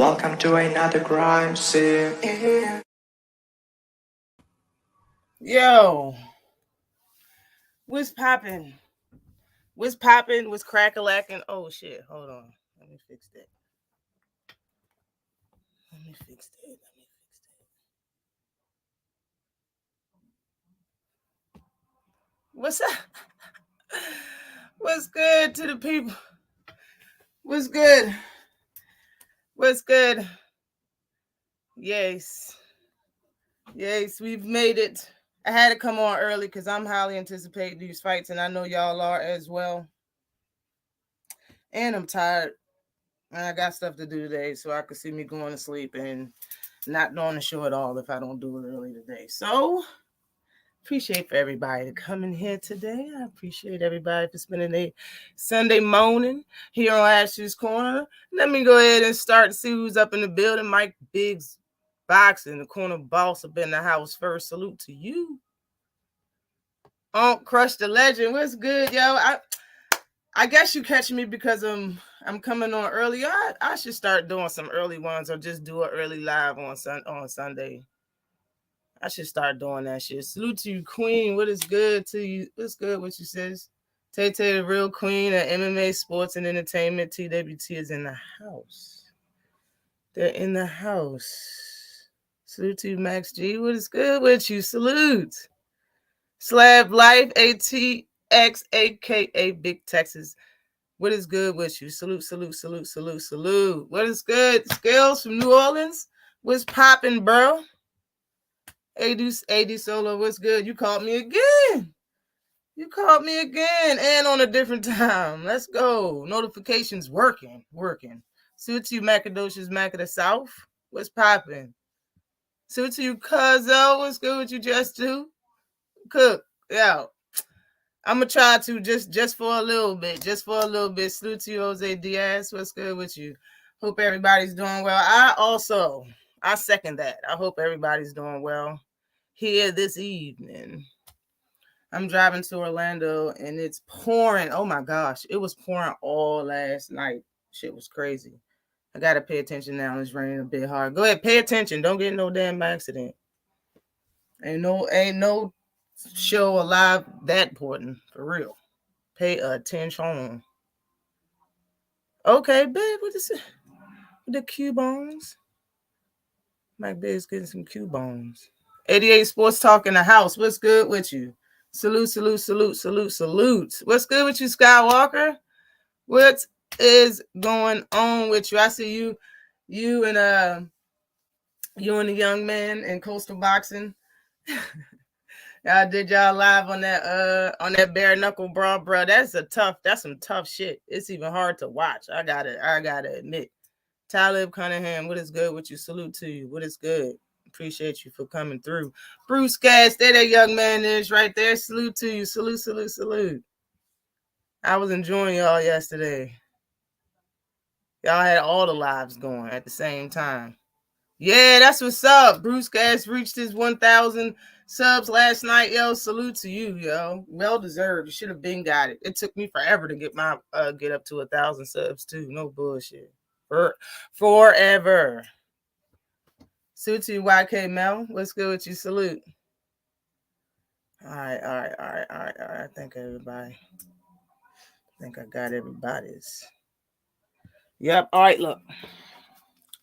Welcome to another crime scene. Yo, what's poppin'? What's poppin'? What's crack-a-lackin'? Oh shit, hold on. Let me fix that. What's up? What's good to the people? What's good? What's good? Yes, we've made it. I had to come on early because I'm highly anticipating these fights, and I know y'all are as well. And I'm tired. And I got stuff to do today, so I could see me going to sleep and not doing the show at all if I don't do it early today. So, appreciate for everybody to come in here today. I appreciate everybody for spending a Sunday morning here on Ash's Corner. Let me go ahead and start to see who's up in the building. Mike Biggs Boxing, the corner boss up in the house first. Salute to you. Crush the Legend. What's good, yo? I guess you catch me because I'm coming on early. I should start doing some early ones or just do an early live on Sunday. I should start doing that shit. Salute to you, Queen. What is good to you? What's good? What you says? Tay the real queen of MMA, sports, and entertainment. TWT is in the house. They're in the house. Salute to you, Max G. What is good with you? Salute. Slab Life, ATX, aka Big Texas. What is good with you? Salute. What is good? Scales from New Orleans. What's poppin', bro? AD Solo, what's good? You called me again. And on a different time. Let's go. Notifications working. Salute to you, Macadocious Mac of the South. What's poppin'? Salute to you, Cuzzo. What's good with you, Just Do? Cook. Yeah. I'm going to try to just for a little bit. Salute to you, Jose Diaz. What's good with you? Hope everybody's doing well. I second that. I hope everybody's doing well here this evening. I'm driving to Orlando and it's pouring. Oh my gosh. It was pouring all last night. Shit was crazy. I got to pay attention now. It's raining a bit hard. Go ahead. Pay attention. Don't get no damn accident. Ain't no show alive that important. For real. Pay attention. Okay, babe. What is it? The Cubons. Mike Biggs getting some Cubons. 88 Sports Talk in the house. What's good with you? Salute. What's good with you, Skywalker? What is going on with you? I see you and the young man in Coastal Boxing. Y'all did y'all live on that bare knuckle brawl, bro. That's some tough shit. It's even hard to watch. I gotta admit. Talib Cunningham, what is good with you? Salute to you. What is good? Appreciate you for coming through. Bruce Gass, there that young man is right there. Salute to you. Salute. I was enjoying y'all yesterday. Y'all had all the lives going at the same time. Yeah, that's what's up. Bruce Gass reached his 1,000 subs last night, yo. Salute to you, yo. Well deserved. You should have been got it. It took me forever to get my get up to 1,000 subs too. No bullshit. Forever. Salute to you, YK Mel. What's good with you? Salute. All right. Thank everybody. I think I got everybody's. Yep. All right, look.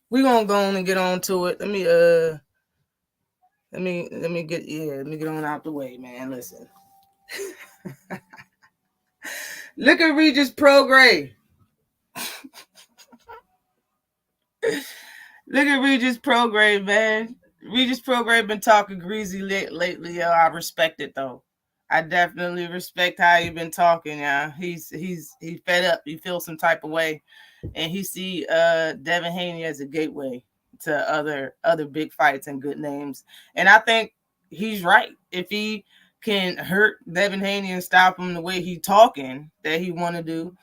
We're gonna go on and get on to it. Let me get on out the way, man. Listen. Look at Regis Prograde. Look at Regis Prograde, man. Regis Prograde been talking greasy lately, yo. I respect it though. I definitely respect how he been talking, yeah. He's fed up. He feels some type of way, and he see Devin Haney as a gateway to other big fights and good names. And I think he's right. If he can hurt Devin Haney and stop him the way he talking that he want to do,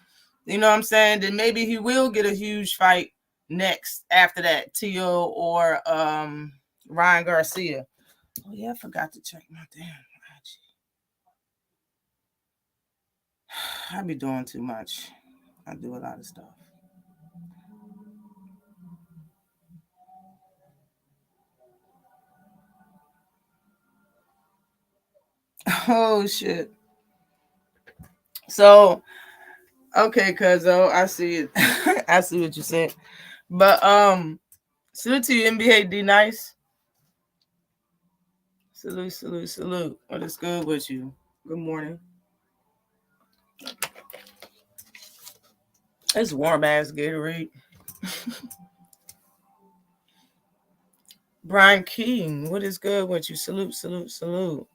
you know what I'm saying? Then maybe he will get a huge fight next after that, T.O. or Ryan Garcia. Oh yeah, I forgot to check my damn IG. I be doing too much. I do a lot of stuff. Oh shit. So okay, cuzzo, I see it. I see what you said. But salute to you, NBA D Nice. Salute. What is good with you? Good morning. It's warm ass Gatorade. Brian King, what is good with you? Salute.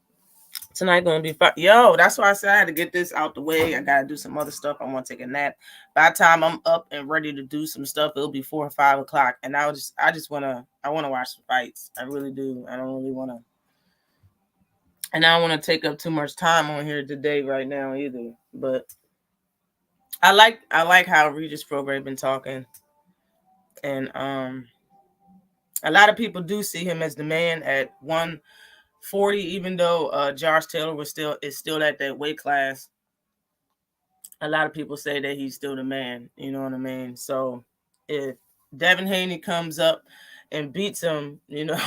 Tonight gonna be fun. Yo, that's why I said I had to get this out the way. I gotta do some other stuff. I want to take a nap. By the time I'm up and ready to do some stuff, it'll be 4 or 5 o'clock. And I wanna watch some fights. I really do. I don't really wanna, and I don't want to take up too much time on here today right now either. But I like how Regis program been talking, and a lot of people do see him as the man at 140, even though Josh Taylor is still at that weight class. A lot of people say that he's still the man. You know what I mean? So if Devin Haney comes up and beats him, you know.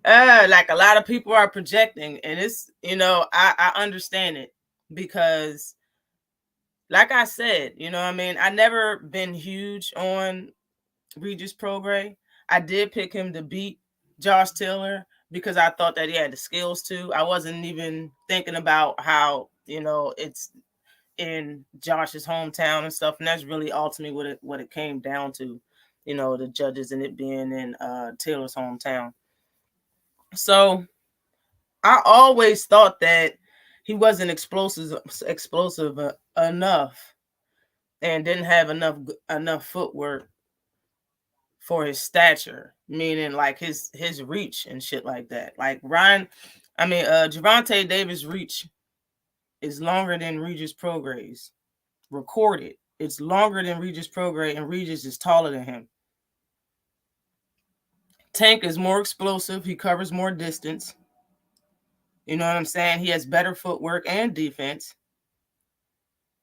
Like a lot of people are projecting, and it's, you know, I understand it, because like I said, you know what I mean, I never been huge on Regis Prograis. I did pick him to beat Josh Taylor because I thought that he had the skills to. I wasn't even thinking about how, you know, it's in Josh's hometown and stuff, and that's really ultimately what it came down to, you know, the judges and it being in Taylor's hometown. So I always thought that he wasn't explosive enough, and didn't have enough footwork for his stature, meaning like his reach and shit like that. Like Gervonta Davis' reach is longer than Regis Prograis. Recorded. It's longer than Regis Prograis, and Regis is taller than him. Tank is more explosive. He covers more distance. You know what I'm saying? He has better footwork and defense.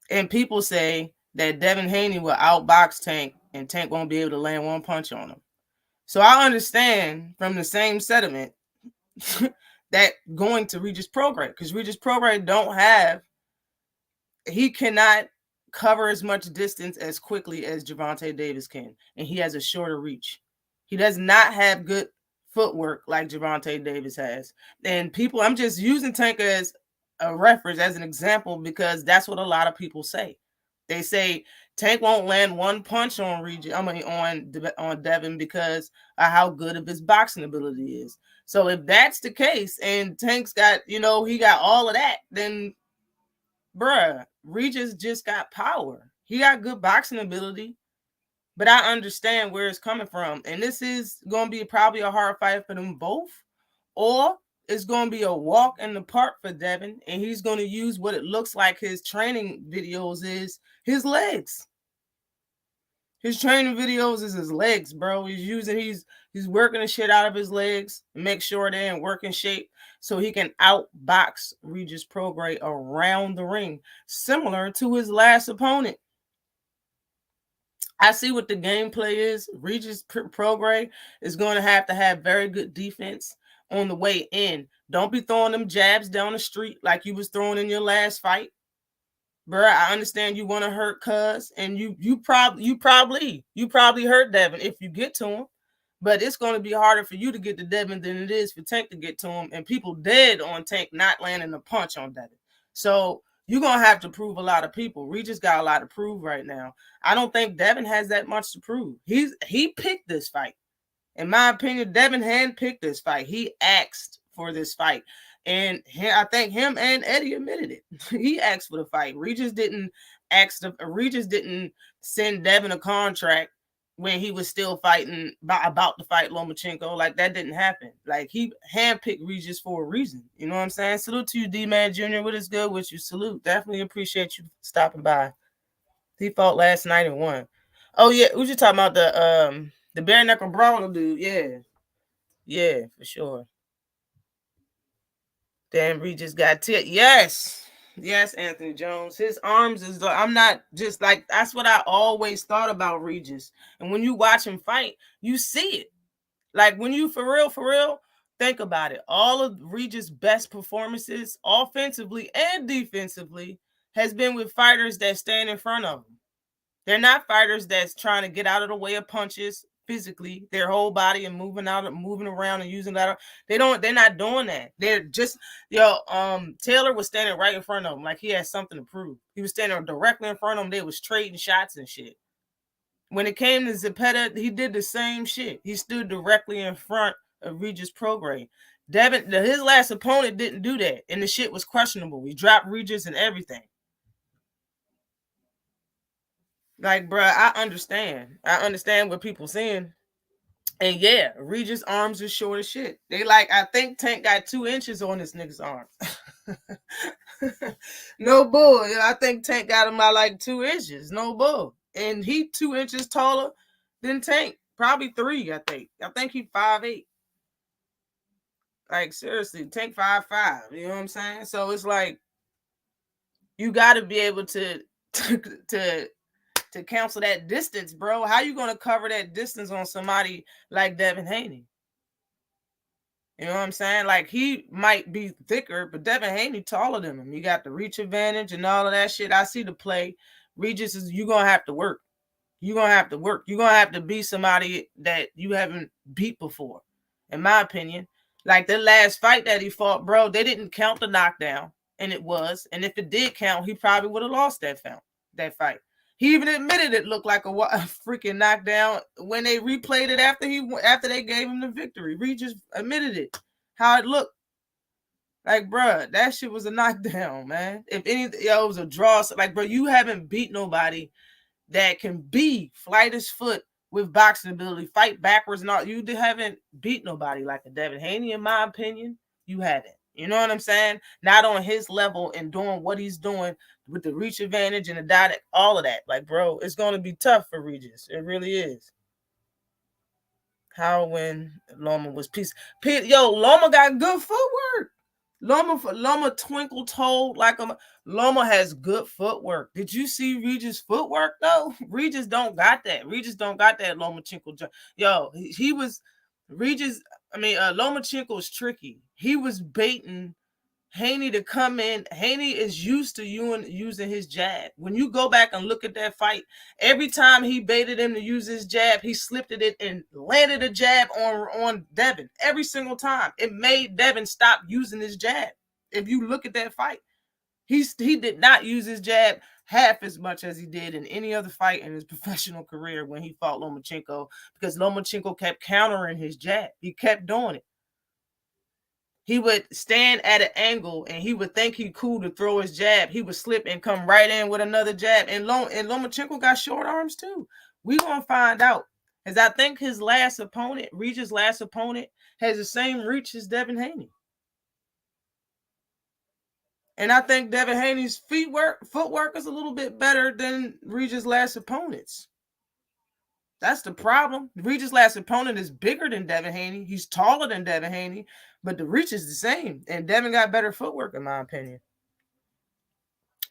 And people say that Devin Haney will outbox Tank, and Tank won't be able to land one punch on him. So I understand from the same sentiment that going to Regis Prograis, because Regis Prograis he cannot cover as much distance as quickly as Gervonta Davis can, and he has a shorter reach. He does not have good footwork like Gervonta Davis has. And people, I'm just using Tank as a reference, as an example, because that's what a lot of people say. They say Tank won't land one punch on on Devin because of how good of his boxing ability is. So if that's the case, and Tank's got, you know, he got all of that, then bruh, Regis just got power. He got good boxing ability. But I understand where it's coming from. And this is going to be probably a hard fight for them both. Or it's going to be a walk in the park for Devin. And he's going to use what it looks like his training videos is his legs. His training videos is his legs, bro. He's working the shit out of his legs. Make sure they're in working shape so he can outbox Regis Prograis around the ring. Similar to his last opponent. I see what the gameplay is. Regis Prograis is going to have very good defense on the way in. Don't be throwing them jabs down the street like you was throwing in your last fight. Bruh, I understand you want to hurt Cuz, and you probably hurt Devin if you get to him. But it's going to be harder for you to get to Devin than it is for Tank to get to him. And people dead on Tank not landing a punch on Devin. So you're going to have to prove a lot of people. Regis got a lot to prove right now. I don't think Devin has that much to prove. He picked this fight. In my opinion, Devin handpicked this fight. He asked for this fight. And I think him and Eddie admitted it. He asked for the fight. Regis didn't send Devin a contract when he was still fighting about to fight Lomachenko. Like, that didn't happen. Like, he handpicked Regis for a reason. You know what I'm saying? Salute to you, D-Man Jr. What is good with you? Salute. Definitely appreciate you stopping by. He fought last night and won. Oh, yeah. What you talking about? The bare knuckle brawler dude. Yeah. Yeah, for sure. Damn, Regis got tit. Yes. Yes, Anthony Jones. His arms is I'm not just like, that's what I always thought about Regis. And when you watch him fight, you see it. Like, when you for real, Think about it. All of Regis' best performances, offensively and defensively, has been with fighters that stand in front of them. They're not fighters that's trying to get out of the way of punches physically, their whole body and moving around and using that. They're not doing that. They're just, Taylor was standing right in front of him like he had something to prove. He was standing directly in front of him. They was trading shots and shit. When it came to Zepeda, he did the same shit. He stood directly in front of Regis' program. His last opponent didn't do that, and the shit was questionable. He dropped Regis and everything. Like, bruh, I understand. I understand what people saying. And yeah, Regis' arms are short as shit. I think Tank got 2 inches on this nigga's arm. No bull. I think Tank got him by like 2 inches. No bull. And he 2 inches taller than Tank. Probably 3, I think. I think he 5'8". Like, seriously, Tank 5'5". You know what I'm saying? So it's like, you got to be able to cancel that distance, bro. How you going to cover that distance on somebody like Devin Haney? You know what I'm saying? Like, he might be thicker, but Devin Haney taller than him. You got the reach advantage and all of that shit. I see the play. Regis is, you're going to have to work. You're going to have to work. You're going to have to be somebody that you haven't beat before, in my opinion. Like, the last fight that he fought, bro, they didn't count the knockdown, and it was. And if it did count, he probably would have lost that fight. He even admitted it looked like a freaking knockdown when they replayed it after they gave him the victory. Regis admitted it, how it looked. Like, bruh, that shit was a knockdown, man. If anything, it was a draw. Like, bro, you haven't beat nobody that can be flight as foot with boxing ability, fight backwards and all. You haven't beat nobody like a Devin Haney, in my opinion. You haven't. You know what I'm saying? Not on his level and doing what he's doing with the reach advantage and the dot, all of that. Like, bro, it's going to be tough for Regis. It really is. How when Loma was peace. Yo, Loma got good footwork. Loma twinkle toed like a Loma has good footwork. Did you see Regis' footwork though? Regis don't got that. Lomachenko. Yo, he was Regis. Lomachenko is tricky. He was baiting Haney to come in. Haney is used to using his jab. When you go back and look at that fight, every time he baited him to use his jab, he slipped it and landed a jab on Devin. Every single time. It made Devin stop using his jab. If you look at that fight, he did not use his jab half as much as he did in any other fight in his professional career when he fought Lomachenko, because Lomachenko kept countering his jab. He kept doing it. He would stand at an angle and he would think he cool to throw his jab. He would slip and come right in with another jab. And Lomachenko got short arms too. We gonna find out. As I think his last opponent, Regis' last opponent, has the same reach as Devin Haney. And I think Devin Haney's footwork is a little bit better than Regis' last opponent's. That's the problem. Regis' last opponent is bigger than Devin Haney. He's taller than Devin Haney, but the reach is the same. And Devin got better footwork, in my opinion.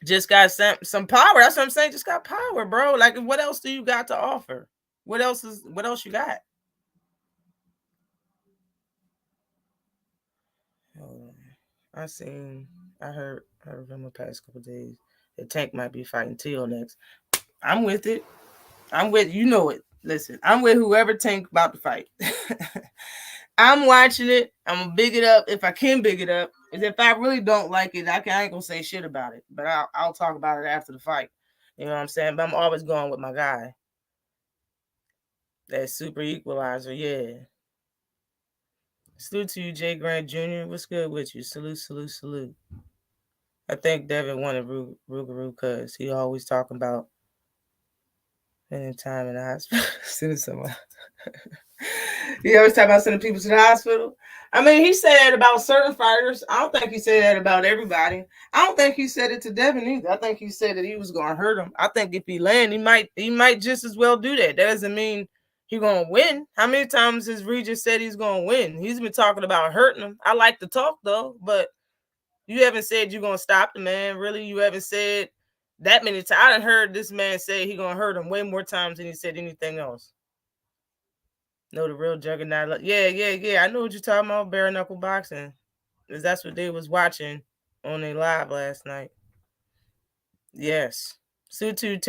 Just got some power. That's what I'm saying. Just got power, bro. Like, what else do you got to offer? What else you got? Hold on. I heard in the past couple days that Tank might be fighting Teal next. I'm with it. You know it. Listen, I'm with whoever Tank about to fight. I'm watching it. I'm gonna big it up if I can big it up. And if I really don't like it, I ain't gonna say shit about it. But I'll talk about it after the fight. You know what I'm saying? But I'm always going with my guy. That super equalizer, yeah. Salute to you, Jay Grant Jr. What's good with you? Salute. I think Devin wanted Rougarou because he always talking about spending time in the hospital. Sending someone. He always talk about sending people to the hospital. I mean, he said that about certain fighters. I don't think he said that about everybody. I don't think he said it to Devin either. I think he said that he was going to hurt him. I think if he land, he might just as well do that. That doesn't mean he's going to win. How many times has Regis said he's going to win? He's been talking about hurting him. I like to talk, though, but you haven't said you're going to stop the man. Really, you haven't said that many times. I done heard this man say he's going to hurt him way more times than he said anything else. No, the real juggernaut. Yeah. I know what you're talking about. Bare knuckle boxing, because that's what they was watching on their live last night. Yes. Sutu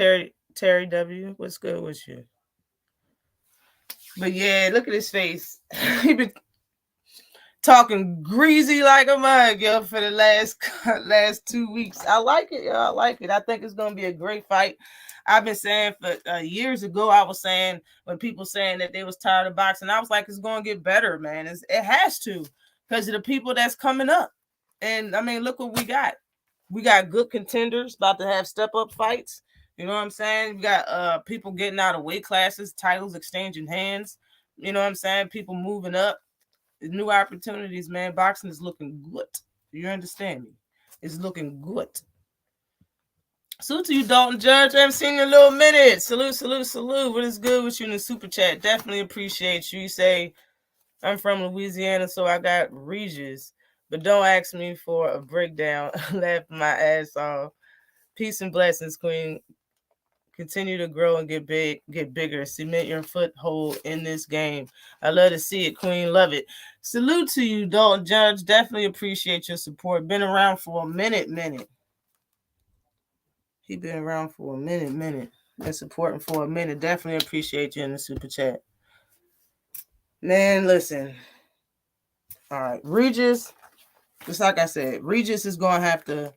Terry W. What's good with you? But yeah, look at his face. He been talking greasy like a mug, yo, for the last 2 weeks. I like it, yo. I like it. I think it's gonna be a great fight. I've been saying for years ago, I was saying when people saying that they was tired of boxing, I was like, it's gonna get better, man. It has to, because of the people that's coming up. And I mean, look what we got. We got good contenders about to have step up fights. You know what I'm saying? We got people getting out of weight classes, titles exchanging hands. You know what I'm saying? People moving up. New opportunities, man. Boxing is looking good. You understand me? It's looking good. Salute to you, Dalton Judge. I haven't seen you in a little minute. Salute. What is good with you in the super chat? Definitely appreciate you. You say, I'm from Louisiana, so I got Regis. But don't ask me for a breakdown. Laugh my ass off. Peace and blessings, Queen. Continue to grow and get bigger. Cement your foothold in this game. I love to see it, Queen. Love it. Salute to you, Dalton Judge. Definitely appreciate your support. Been around for a minute. He been around for a minute. Been supporting for a minute. Definitely appreciate you in the super chat. Man, listen. All right, Regis. Just like I said, Regis is gonna have to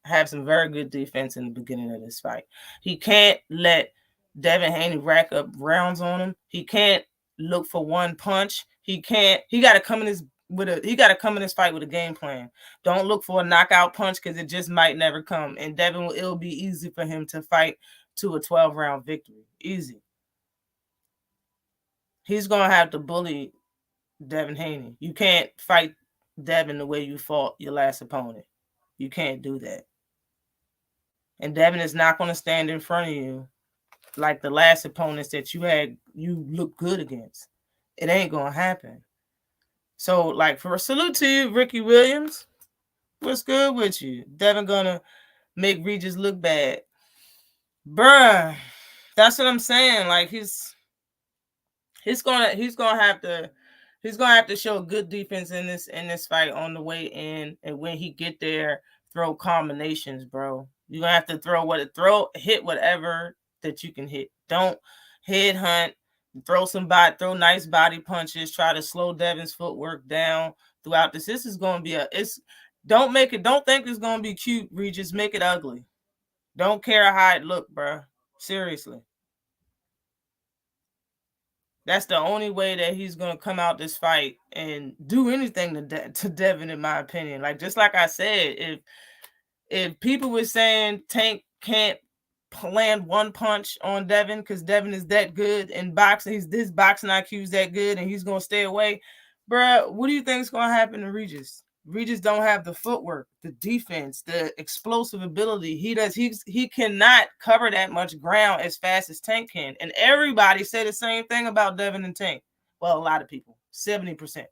have some very good defense in the beginning of this fight. He can't let Devin Haney rack up rounds on him. He can't look for one punch. He got to come in this fight with a game plan. Don't look for a knockout punch, because it just might never come. And it'll be easy for him to fight to a 12-round victory. Easy. He's gonna have to bully Devin Haney. You can't fight Devin the way you fought your last opponent. You can't do that. And Devin is not going to stand in front of you like the last opponents that you look good against. It ain't going to happen. So, like, for a salute to you, Ricky Williams. What's good with you? Devin gonna make Regis look bad. Bruh. That's what I'm saying. Like, he's gonna have to show good defense in this fight on the way in, and when he get there, throw combinations, bro. You're gonna have to hit whatever that you can hit. Don't head hunt, throw nice body punches, try to slow Devin's footwork down throughout this. This is gonna be don't think it's gonna be cute, Regis. Make it ugly. Don't care how it look, bro. Seriously. That's the only way that he's going to come out this fight and do anything to Devin, in my opinion. Like, just like I said, if people were saying Tank can't land one punch on Devin because Devin is that good in boxing, his boxing IQ is that good, and he's going to stay away, bruh, what do you think is going to happen to Regis? Regis don't have the footwork, the defense, the explosive ability. He cannot cover that much ground as fast as Tank can. And everybody say the same thing about Devin and Tank. Well, a lot of people, 70%.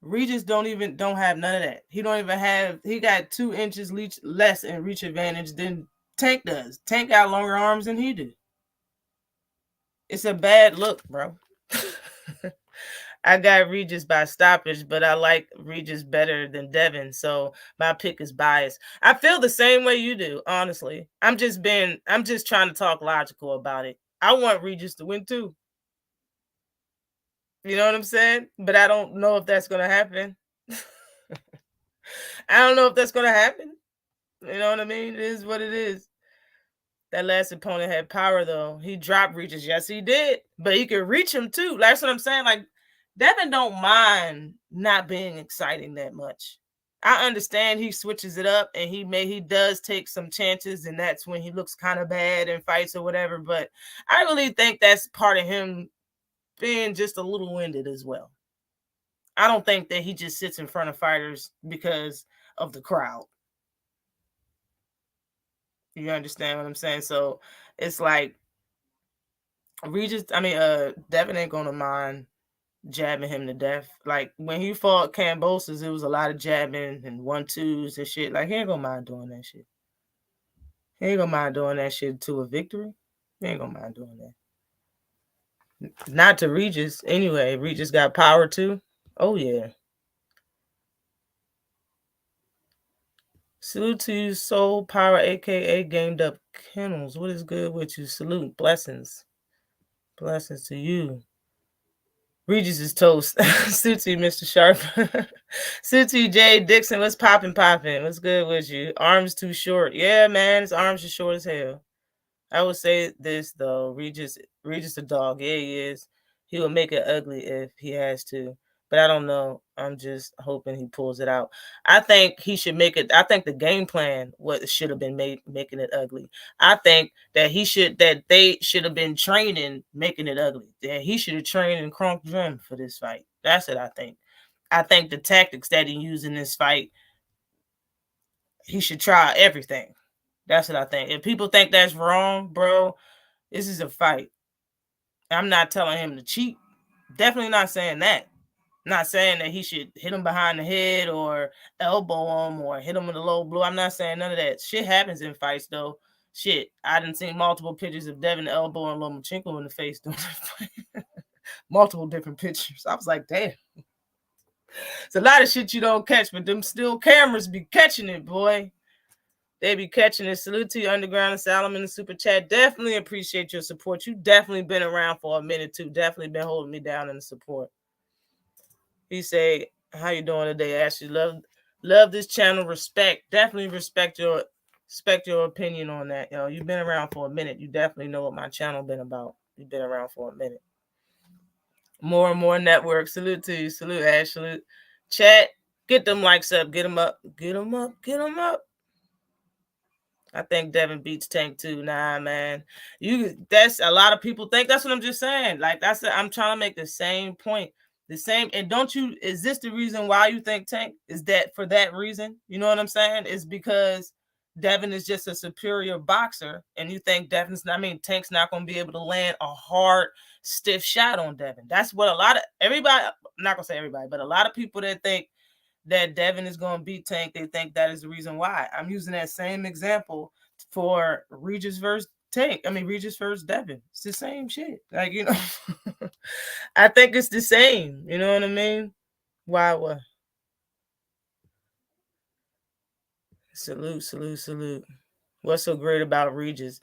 Regis don't have none of that. He got 2 inches less in reach advantage than Tank does. Tank got longer arms than he do. It's a bad look, bro. I got Regis by stoppage, but I like Regis better than Devin, so my pick is biased. I feel the same way you do, honestly. I'm just trying to talk logical about it. I want Regis to win too. You know what I'm saying? But I don't know if that's going to happen. I don't know if that's going to happen. You know what I mean? It is what it is. That last opponent had power, though. He dropped Regis. Yes, he did. But he could reach him, too. That's what I'm saying. Like, Devin don't mind not being exciting that much. I understand he switches it up, and he does take some chances, and that's when he looks kind of bad in fights or whatever. But I really think that's part of him being just a little winded as well. I don't think that he just sits in front of fighters because of the crowd. You understand what I'm saying? So it's like Devin ain't gonna mind jabbing him to death. Like when he fought Cambosis, it was a lot of jabbing and 1-2s and shit. Like he ain't gonna mind doing that shit. He ain't gonna mind doing that shit to a victory. He ain't gonna mind doing that. Not to Regis. Anyway, Regis got power too. Oh, yeah. Salute to you, Soul Power, a.k.a. Gamed Up Kennels. What is good with you? Salute. Blessings. Blessings to you. Regis is toast. Salute to you, Mr. Sharp. Salute to you, Jay Dixon. What's popping? What's good with you? Arms too short. Yeah, man. His arms are short as hell. I would say this, though. Regis the dog. Yeah, he is. He will make it ugly if he has to. But I don't know. I'm just hoping he pulls it out. I think he should make it. I think the game plan should have been making it ugly. I think that they should have been training making it ugly. That he should have trained in Kronk Gym for this fight. That's what I think. I think the tactics that he used in this fight, he should try everything. That's what I think. If people think that's wrong, bro, this is a fight. I'm not telling him to cheat. Definitely not saying that. Not saying that he should hit him behind the head or elbow him or hit him with a low blow. I'm not saying none of that. Shit happens in fights, though. Shit, I done seen multiple pictures of Devin elbowing Lomachenko in the face doing the fight. Multiple different pictures. I was like, damn. It's a lot of shit you don't catch, but them still cameras be catching it, boy. They be catching it. Salute to you, Underground and Salomon in the super chat. Definitely appreciate your support. You definitely been around for a minute, too. Definitely been holding me down in the support. He say, how you doing today, Ashley? Love this channel. Respect. Definitely respect your opinion on that. Yo, you've been around for a minute. You definitely know what my channel been about. You've been around for a minute. More and more network. Salute to you. Salute, Ash. Salute. Chat. Get them likes up. Get them up. Get them up. Get them up. I think Devin beats Tank too. Nah, man. That's a lot of people think. That's what I'm just saying. Like I'm trying to make the same point. The same, and is this the reason why you think Tank? Is that for that reason? You know what I'm saying? It's because Devin is just a superior boxer, and you think Tank's not going to be able to land a hard, stiff shot on Devin. That's what everybody, I'm not going to say everybody, but a lot of people that think that Devin is going to beat Tank, they think that is the reason why. I'm using that same example for Regis versus Tank. Regis versus Devin. It's the same shit. Like, you know, I think it's the same. You know what I mean? Why? What? Salute. What's so great about Regis?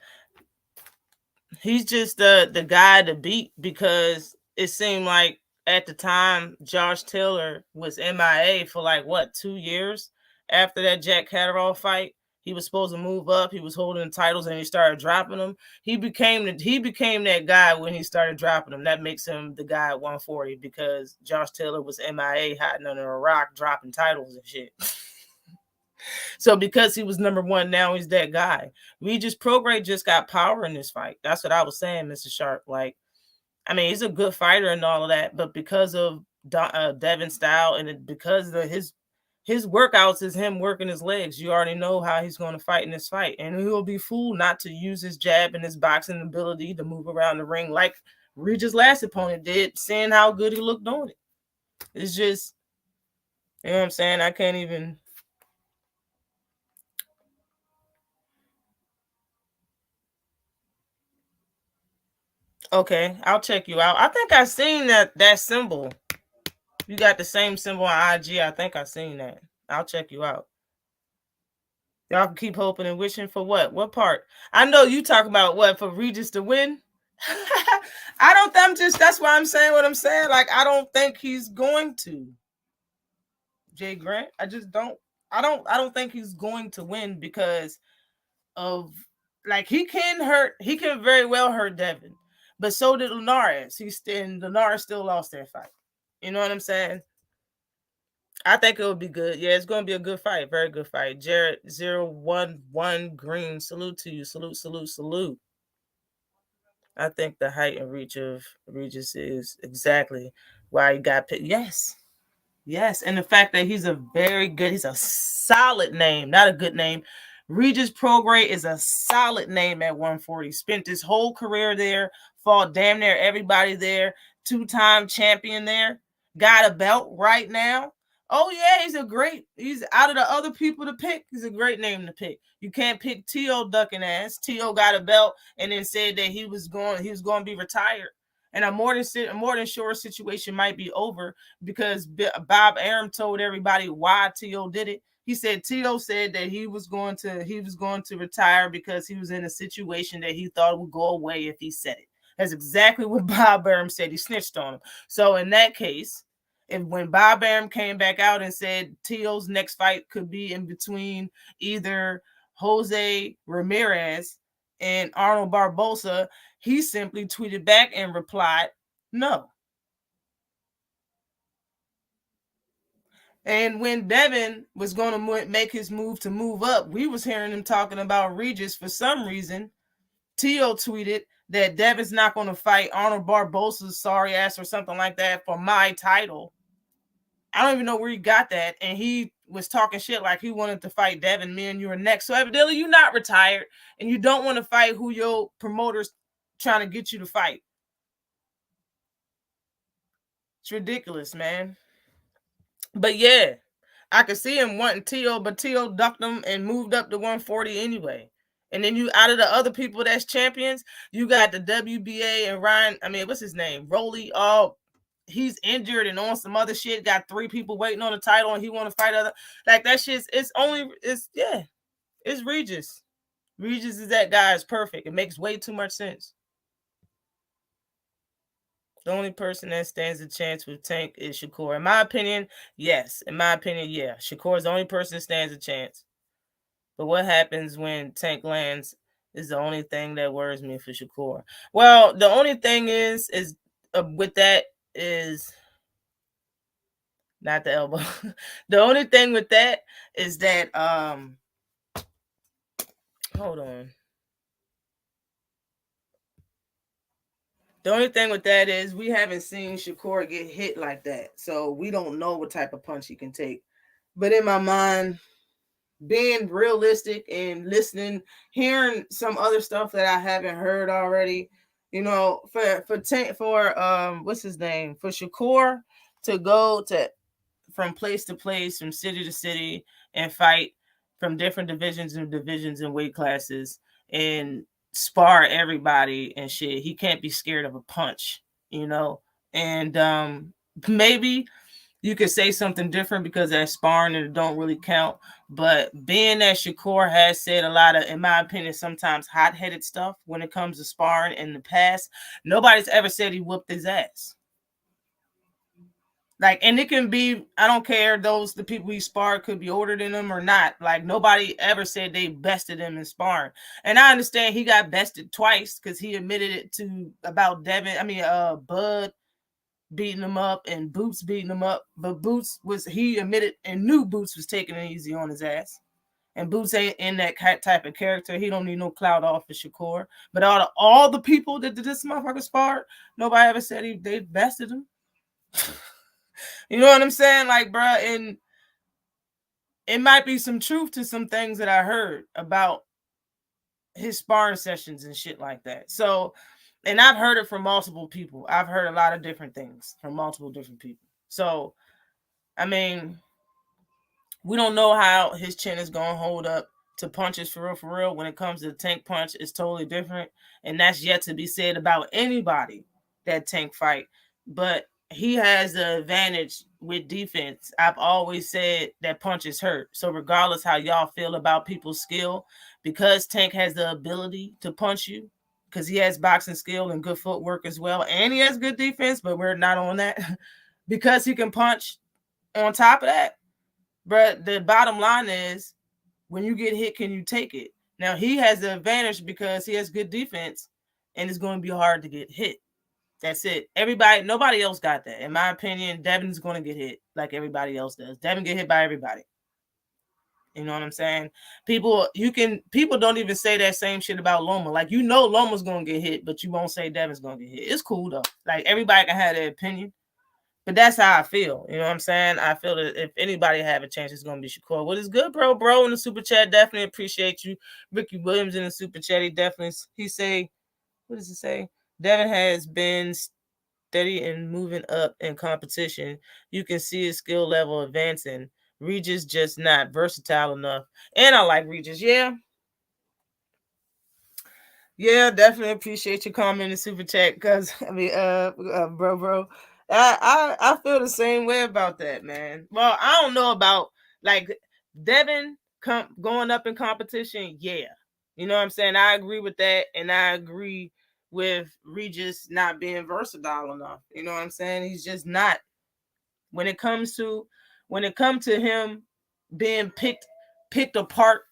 He's just the guy to beat because it seemed like at the time Josh Taylor was MIA for 2 years after that Jack Catterall fight. He was supposed to move up. He was holding titles and he started dropping them. He became that guy when he started dropping them. That makes him the guy at 140 because Josh Taylor was MIA hiding under a rock, dropping titles and shit. So because he was number one, now he's that guy. Regis Prograis just got power in this fight. That's what I was saying, Mr. Sharp. He's a good fighter and all of that, but because of Devin's style and because of his workouts is him working his legs, you already know how he's going to fight in this fight. And he'll be fooled not to use his jab and his boxing ability to move around the ring like Regis' last opponent did, seeing how good he looked on it. It's just, you know what I'm saying? I can't even... Okay, I'll check you out. I think I seen that symbol. You got the same symbol on IG. I think I seen that. I'll check you out. Y'all can keep hoping and wishing for what? What part? I know you talk about what, for Regis to win? That's why I'm saying what I'm saying. I don't think he's going to. Jay Grant, I don't think he's going to win because of, he can very well hurt Devin. But so did Linares. Linares still lost that fight. You know what I'm saying? I think it will be good. Yeah, it's going to be a good fight. Very good fight. Jared 011 Green. Salute to you. Salute. I think the height and reach of Regis is exactly why he got picked. Yes. And the fact that he's a solid name, not a good name. Regis Prograis is a solid name at 140. Spent his whole career there, fought damn near everybody there, 2-time champion there, got a belt right now. Oh, yeah, he's out of the other people to pick. He's a great name to pick. You can't pick T.O. ducking ass. T.O. got a belt and then said that he was going to be retired. And a more than sure situation might be over because Bob Arum told everybody why T.O. did it. He said T.O. said that he was going to retire because he was in a situation that he thought would go away if he said it. That's exactly what Bob Arum said. He snitched on him. So in that case, when Bob Arum came back out and said T.O.'s next fight could be in between either Jose Ramirez and Arnold Barboza, he simply tweeted back and replied, no. And when Devin was going to make his move to move up, we was hearing him talking about Regis. For some reason, T.O. tweeted that Devin's not going to fight Arnold Barboza's sorry ass or something like that for my title. I don't even know where he got that. And he was talking shit like he wanted to fight Devin. Me and you are next. So evidently you're not retired and you don't want to fight who your promoter's trying to get you to fight. It's ridiculous, man. But yeah, I could see him wanting T.O., but T.O. ducked him and moved up to 140 anyway. And then you, out of the other people that's champions, you got the WBA and Ryan, what's his name? Rolly. Oh, he's injured and on some other shit. Got 3 people waiting on the title and he want to fight other. Like that shit's, it's Regis. Regis is that guy. Is perfect. It makes way too much sense. The only person that stands a chance with Tank is Shakur. In my opinion, yes. In my opinion, yeah. Shakur is the only person that stands a chance. But what happens when Tank lands is the only thing that worries me for Shakur. Well, the only thing is with that is not the elbow. The only thing with that is that hold on. The only thing with that is we haven't seen Shakur get hit like that. So we don't know what type of punch he can take. But in my mind, being realistic and listening, hearing some other stuff that I haven't heard already, for what's his name? For Shakur to go from place to place, from city to city and fight from different divisions and weight classes and spar everybody and shit. He can't be scared of a punch, and maybe you could say something different because that's sparring and it don't really count. But being that Shakur has said a lot of, in my opinion, sometimes hot-headed stuff when it comes to sparring in the past, nobody's ever said he whooped his ass. Like, and it can be, I don't care, the people he sparred could be older than him or not. Like, nobody ever said they bested him in sparring. And I understand he got bested twice because he admitted it about Bud beating him up and Boots beating him up. But he admitted and knew Boots was taking it easy on his ass. And Boots ain't in that type of character. He don't need no clout off of Shakur. But all the people that did this motherfucker sparred, nobody ever said they bested him. You know what I'm saying? Like, bro, and it might be some truth to some things that I heard about his sparring sessions and shit like that. So, and I've heard it from multiple people. I've heard a lot of different things from multiple different people. So, we don't know how his chin is going to hold up to punches for real. When it comes to the Tank punch, it's totally different. And that's yet to be said about anybody that Tank fight. But he has the advantage with defense. I've always said that punches hurt. So regardless how y'all feel about people's skill, because Tank has the ability to punch you, because he has boxing skill and good footwork as well, and he has good defense, but we're not on that. Because he can punch on top of that, but the bottom line is, when you get hit, can you take it? Now, he has the advantage because he has good defense, and it's going to be hard to get hit. That's it. Nobody else got that. In my opinion, Devin's going to get hit like everybody else does. Devin get hit by everybody. You know what I'm saying? People don't even say that same shit about Loma. Like, Loma's going to get hit, but you won't say Devin's going to get hit. It's cool, though. Like, everybody can have their opinion. But that's how I feel. You know what I'm saying? I feel that if anybody have a chance, it's going to be Shakur. What is good, bro? Bro, in the super chat, definitely appreciate you. Ricky Williams in the super chat, he say, what does it say? Devin has been steady and moving up in competition. You can see his skill level advancing. Regis just not versatile enough. And I like Regis, yeah. Yeah, definitely appreciate your comment in super chat because I mean, bro, I feel the same way about that, man. Well, I don't know about like Devin going up in competition. Yeah, you know what I'm saying. I agree with that, and I agree with Regis not being versatile enough. You know what I'm saying? He's just not. When it comes to him being picked apart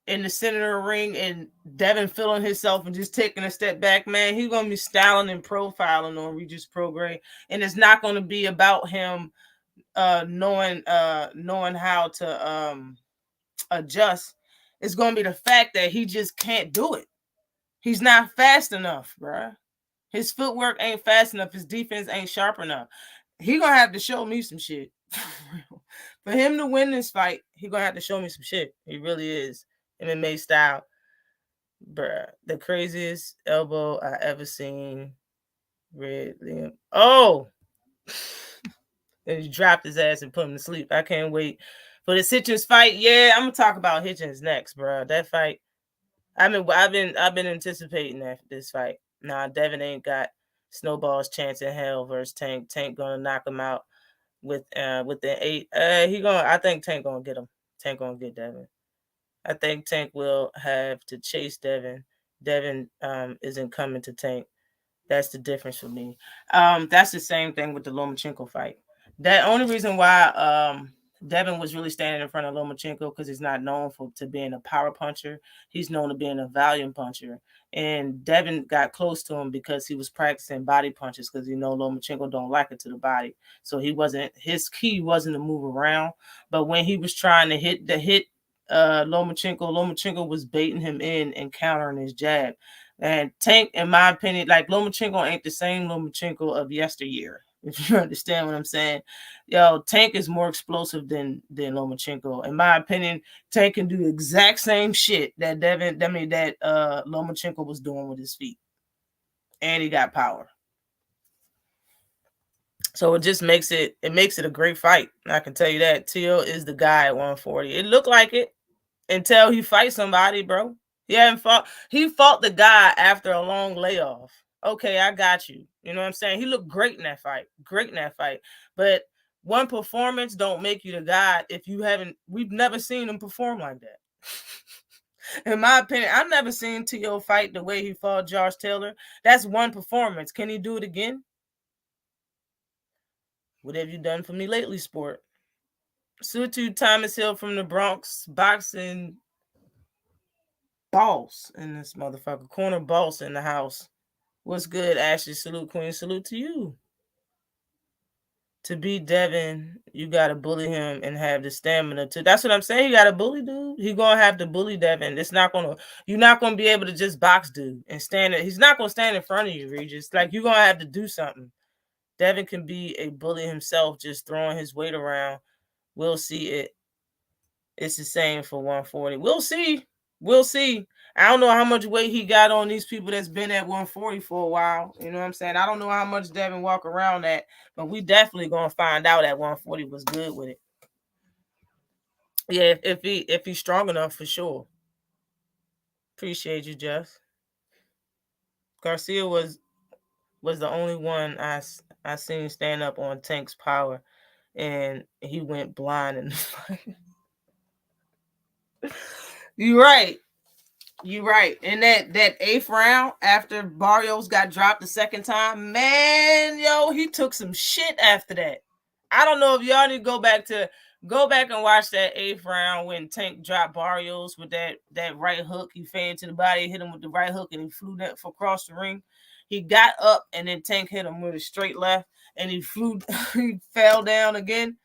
in the center of the ring and Devin feeling himself and just taking a step back, man, he's gonna be styling and profiling on Regis program, and it's not gonna be about him knowing how to adjust. It's gonna be the fact that he just can't do it. He's not fast enough, bruh. His footwork ain't fast enough. His defense ain't sharp enough. He gonna have to show me some shit. For him to win this fight, he gonna have to show me some shit. He really is. MMA style. Bruh. The craziest elbow I ever seen. Red Liam. Oh! And he dropped his ass and put him to sleep. I can't wait for this Hitchins fight. Yeah, I'm gonna talk about Hitchins next, bro. That fight. I've been anticipating this fight. Nah, Devin ain't got snowball's chance in hell versus Tank. Tank gonna knock him out with the 8. I think Tank gonna get him. Tank gonna get Devin. I think Tank will have to chase Devin. Devin isn't coming to Tank. That's the difference for me. That's the same thing with the Lomachenko fight. The only reason why Devin was really standing in front of Lomachenko because he's not known to being a power puncher. He's known to being a volume puncher. And Devin got close to him because he was practicing body punches because Lomachenko don't like it to the body. So his key wasn't to move around. But when he was trying to hit Lomachenko was baiting him in and countering his jab. And Tank, in my opinion, like Lomachenko ain't the same Lomachenko of yesteryear. If you understand what I'm saying, Tank is more explosive than Lomachenko. In my opinion, Tank can do the exact same shit that Lomachenko was doing with his feet, and he got power. So it just makes it a great fight. I can tell you that. Teal is the guy at 140. It looked like it until he fights somebody, bro. He fought the guy after a long layoff. Okay, I got you. You know what I'm saying? He looked great in that fight. But one performance don't make you the guy if we've never seen him perform like that. In my opinion, I've never seen T.O. fight the way he fought Josh Taylor. That's one performance. Can he do it again? What have you done for me lately, sport? Salute to Thomas Hill from the Bronx, boxing boss in this motherfucker. Corner boss in the house. What's good, Ashley? Salute, Queen. Salute to you. To beat Devin, you gotta bully him and have the stamina to. That's what I'm saying. You gotta bully dude. He gonna have to bully Devin. You're not gonna be able to just box dude and stand it. He's not gonna stand in front of you, Regis. Like you're gonna have to do something. Devin can be a bully himself, just throwing his weight around. We'll see it. It's the same for 140. We'll see. I don't know how much weight he got on these people that's been at 140 for a while. You know what I'm saying? I don't know how much Devin walk around at, but we definitely gonna find out at 140 was good with it. Yeah, if he's strong enough for sure. Appreciate you, Jeff. Garcia was the only one I seen stand up on Tank's power, and he went blind in the fight. You're right. In that 8th round, after Barrios got dropped the second time, man, he took some shit after that. I don't know if y'all need to go back and watch that 8th round when Tank dropped Barrios with that right hook. He fanned to the body, hit him with the right hook, and he flew that for across the ring. He got up, and then Tank hit him with a straight left, and he fell down again.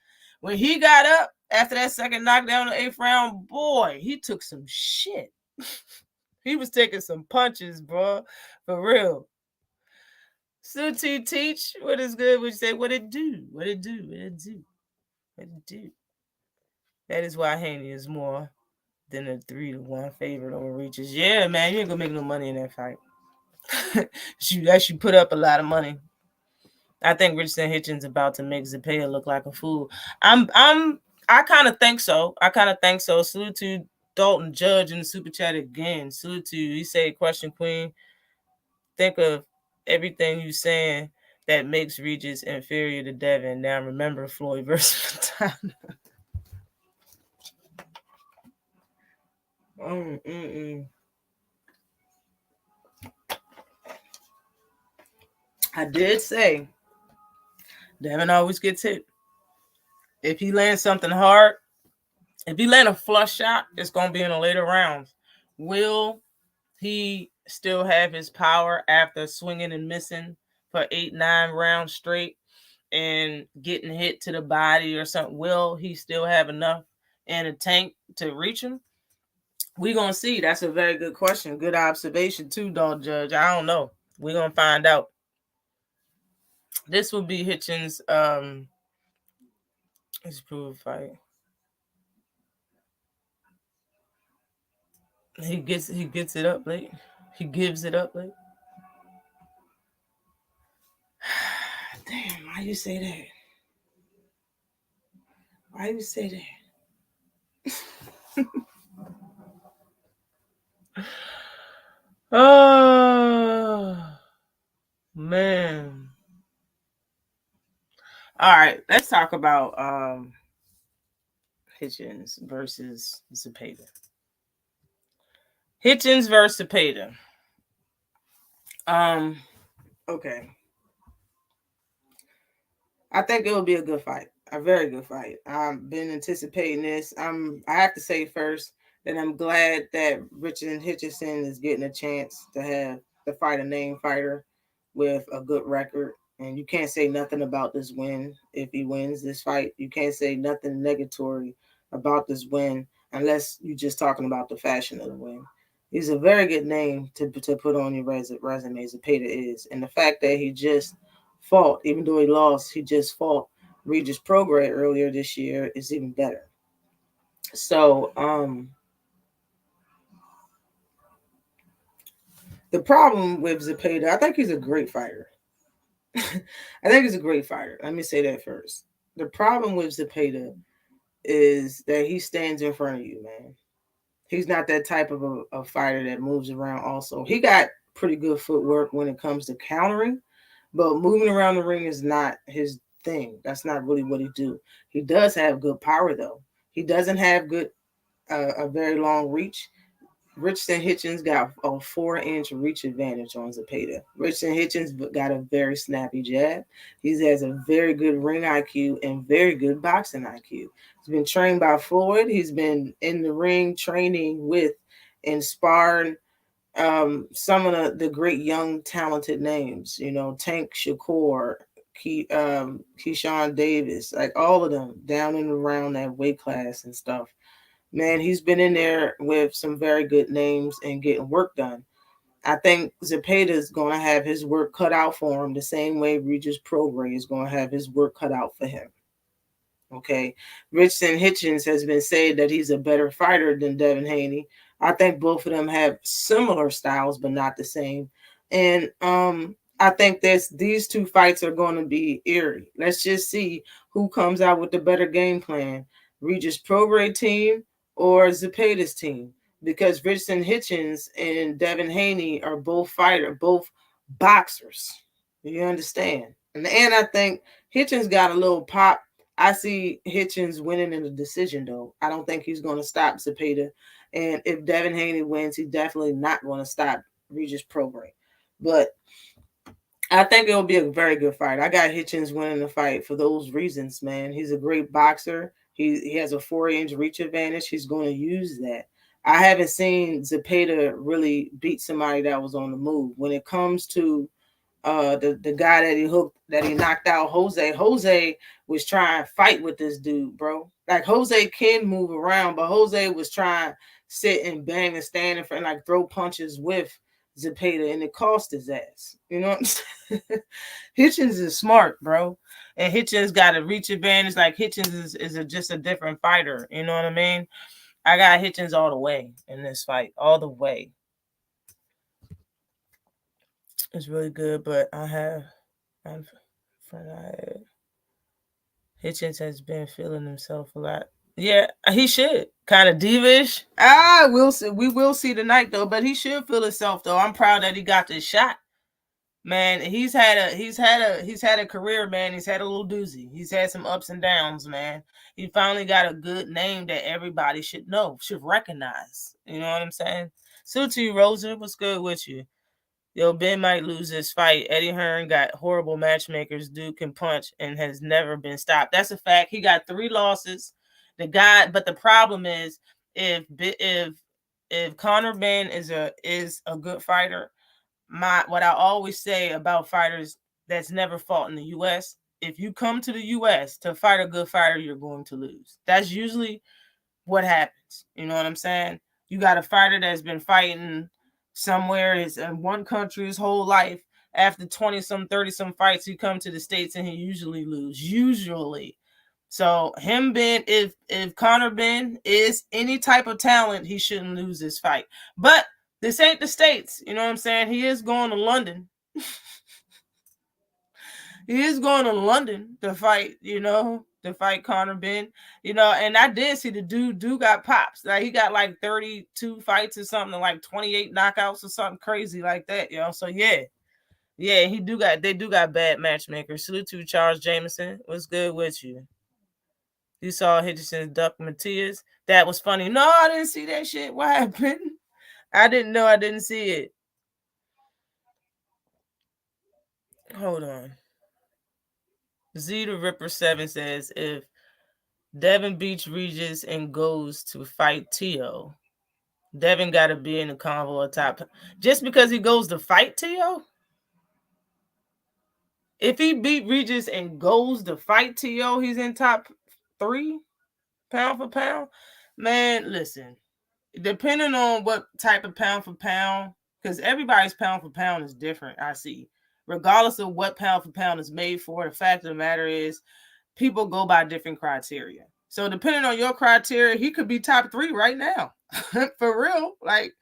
When he got up after that second knockdown in the 8th round, boy, he took some shit. He was taking some punches, bro. For real. Suti teach. What is good? Would you say? What it do? That is why Haney is more than a 3-1 favorite over Regis. Yeah, man, you ain't gonna make no money in that fight. She put up a lot of money. I think Richardson Hitchins about to make Zepeda look like a fool. I kind of think so. Salute to Dalton Judge in the super chat again. Salute to you. He said, question queen, think of everything you saying that makes Regis inferior to Devin. Now remember Floyd versus Montana. I did say Devin always gets hit. If he lands something hard, if he land a flush shot, it's going to be in the later rounds. Will he still have his power after swinging and missing for 8-9 rounds straight and getting hit to the body or something? Will he still have enough in a tank to reach him? We're going to see. That's a very good question. Good observation too, Dog Judge. I don't know. We're going to find out. This will be Hitchens' his proof fight. He gets it up late. He gives it up late. Damn, why you say that? Why you say that? Oh man. All right, let's talk about Hitchens versus Zepeda. Hitchens versus Zepeda. Okay. I think it will be a good fight. A very good fight. I've been anticipating this. I have to say first that I'm glad that Richard Hitchison is getting a chance to fight a name fighter with a good record. And you can't say nothing about this win if he wins this fight. You can't say nothing negatory about this win unless you're just talking about the fashion of the win. He's a very good name to put on your resume. Zepeda is. And the fact that he just fought, even though he lost, he just fought Regis Prograis earlier this year is even better. So, the problem with Zepeda, I think he's a great fighter. Let me say that first. The problem with Zepeda is that he stands in front of you, man. He's not that type of a fighter that moves around also. He got pretty good footwork when it comes to countering, but moving around the ring is not his thing. That's not really what he do. He does have good power, though. He doesn't have a very long reach. Richardson Hitchens got a 4-inch reach advantage on Zepeda. Richardson Hitchens got a very snappy jab. He has a very good ring IQ and very good boxing IQ. He's been trained by Floyd. He's been in the ring training with and sparring some of the great young talented names. You know, Tank Shakur, Keyshawn Davis, like all of them down and around that weight class and stuff. Man, he's been in there with some very good names and getting work done. I think Zepeda is going to have his work cut out for him the same way Regis Prograis is going to have his work cut out for him. Okay. Richardson Hitchens has been said that he's a better fighter than Devin Haney. I think both of them have similar styles, but not the same. And I think these two fights are going to be eerie. Let's just see who comes out with the better game plan. Regis Prograis team or Zepeda's team, because Richardson Hitchens and Devin Haney are both boxers. You understand? And I think Hitchens got a little pop. I see Hitchens winning in a decision, though. I don't think he's going to stop Zepeda. And if Devin Haney wins, he's definitely not going to stop Regis Prograis. But I think it'll be a very good fight. I got Hitchens winning the fight for those reasons, man. He's a great boxer. He has a 4-inch reach advantage. He's going to use that. I haven't seen Zepeda really beat somebody that was on the move. When it comes to the guy that he knocked out, Jose was trying to fight with this dude, bro. Like, Jose can move around, but Jose was trying to sit and bang and stand in front and like throw punches with Zepeda, and it cost his ass. You know what I'm saying? Hitchens is smart, bro. And Hitchens got a reach advantage. Like, Hitchens is just a different fighter. You know what I mean? I got Hitchens all the way in this fight. All the way. It's really good, but Hitchens has been feeling himself a lot Yeah, he should. Kind of divish. We'll see. We will see tonight though, but he should feel himself though. I'm proud that he got this shot. Man, he's had a career, man. He's had a little doozy. He's had some ups and downs, man. He finally got a good name that everybody should know, should recognize. You know what I'm saying? So to you, Rosa, what's good with you? Yo, Ben might lose this fight. Eddie Hearn got horrible matchmakers. Dude can punch and has never been stopped. That's a fact. He got 3 losses. But the problem is if Conor Ben is a good fighter, what I always say about fighters that's never fought in the U.S., if you come to the U.S. to fight a good fighter, you're going to lose. That's usually what happens. You know what I'm saying? You got a fighter that's been fighting somewhere in one country his whole life. After 20-some, 30-some fights, he come to the States and he usually lose. Usually. So him being, if Conor Ben is any type of talent, he shouldn't lose this fight. But this ain't the States. You know what I'm saying? He is going to London. He is going to London to fight, to fight Conor Ben, and I did see the dude got pops. Like he got like 32 fights or something, like 28 knockouts or something crazy like that, So yeah, they do got bad matchmakers. Salute to Charles Jameson. What's good with you? You saw Hitchinson's duck Matias. That was funny. No, I didn't see that shit. What happened? I didn't know. I didn't see it. Hold on. Z the Ripper 7 says, if Devin beats Regis and goes to fight Tio, Devin got to be in the convo of top. Just because he goes to fight Tio? If he beat Regis and goes to fight Tio, he's in top 3 pound for pound? Man, listen. Depending on what type of pound for pound, because everybody's pound for pound is different, I see. Regardless of what pound for pound is made for, the fact of the matter is people go by different criteria. So depending on your criteria, he could be top 3 right now. For real. Like,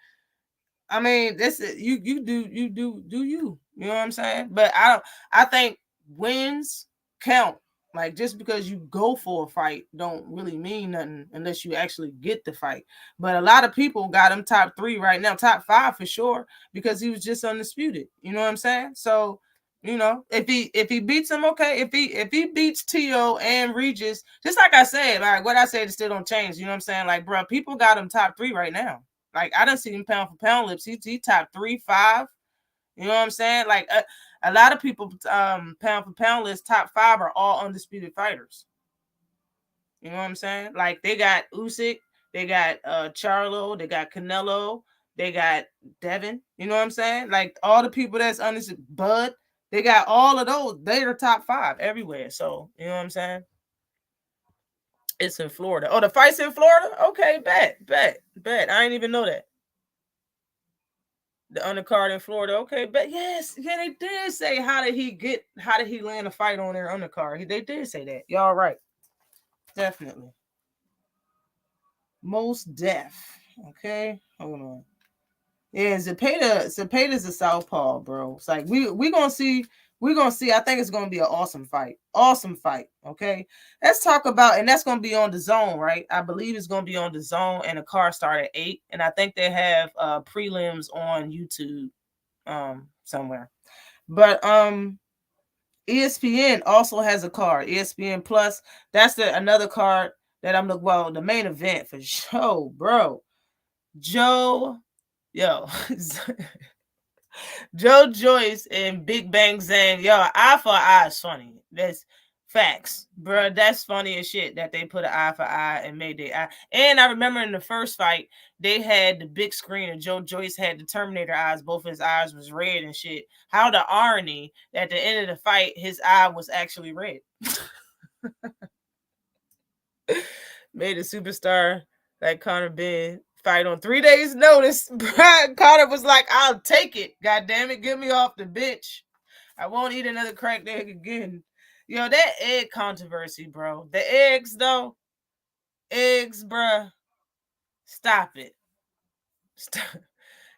I mean, this you do you. You know what I'm saying? But I think wins count. Like, just because you go for a fight don't really mean nothing unless you actually get the fight. But a lot of people got him top 3 right now, top 5 for sure, because he was just undisputed. You know what I'm saying? So, if he beats him, okay. If he beats Tio and Regis, just like I said, like what I said still don't change. You know what I'm saying? Like, bro, people got him top 3 right now. Like, I done seen him pound for pound lips. He top 3, 5. You know what I'm saying? Like, a lot of people pound for pound list top 5 are all undisputed fighters. You know what I'm saying? Like, they got Usyk, they got Charlo, they got Canelo, they got Devin. You know what I'm saying? Like, all the people that's undisputed, Bud, they got all of those. They're top 5 everywhere. So, you know what I'm saying? It's in Florida. Oh, the fight's in Florida? Okay, bet. I didn't even know that. The undercard in Florida. Okay, but yes, yeah, they did say how did he land a fight on their undercard? They did say that. Y'all right. Definitely. Most deaf. Okay, hold on. Yeah, Zepeda's a southpaw, bro. It's like we gonna see. We're gonna see. I think it's gonna be an awesome fight. Awesome fight. Okay. Let's talk about, and that's gonna be on the zone, right? I believe it's gonna be on the zone, and the card start at 8. And I think they have prelims on YouTube somewhere. But ESPN also has a card. ESPN Plus. That's another card that I'm looking. Well, the main event for sure, bro. Joe Joyce and Big Bang Zhang. Yo, eye for eye is funny. That's facts, bro. That's funny as shit that they put an eye for eye and made the eye. And I remember in the first fight, they had the big screen and Joe Joyce had the Terminator eyes. Both his eyes was red and shit. How the irony that at the end of the fight, his eye was actually red. Made a superstar like Conor Ben fight on 3 days' notice. Conor was like, I'll take it. God damn it, get me off the bench. I won't eat another cracked egg again. Yo, that egg controversy, bro. The eggs, though. Eggs, bro. Stop it.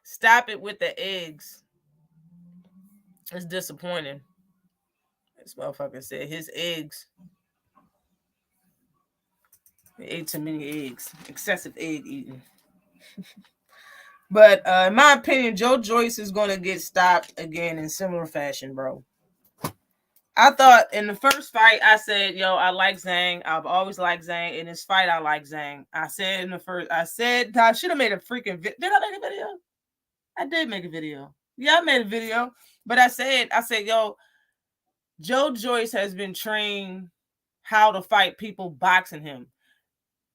Stop it with the eggs. It's disappointing. This motherfucker said his eggs. He ate too many eggs. Excessive egg eating. But in my opinion, Joe Joyce is going to get stopped again in similar fashion, bro. I thought in the first fight, I said, yo, I like Zhang. I've always liked Zhang. In this fight, I like Zhang. I said I should have made a freaking video. Did I make a video? I did make a video. Yeah, I made a video. But I said, yo, Joe Joyce has been trained how to fight people boxing him.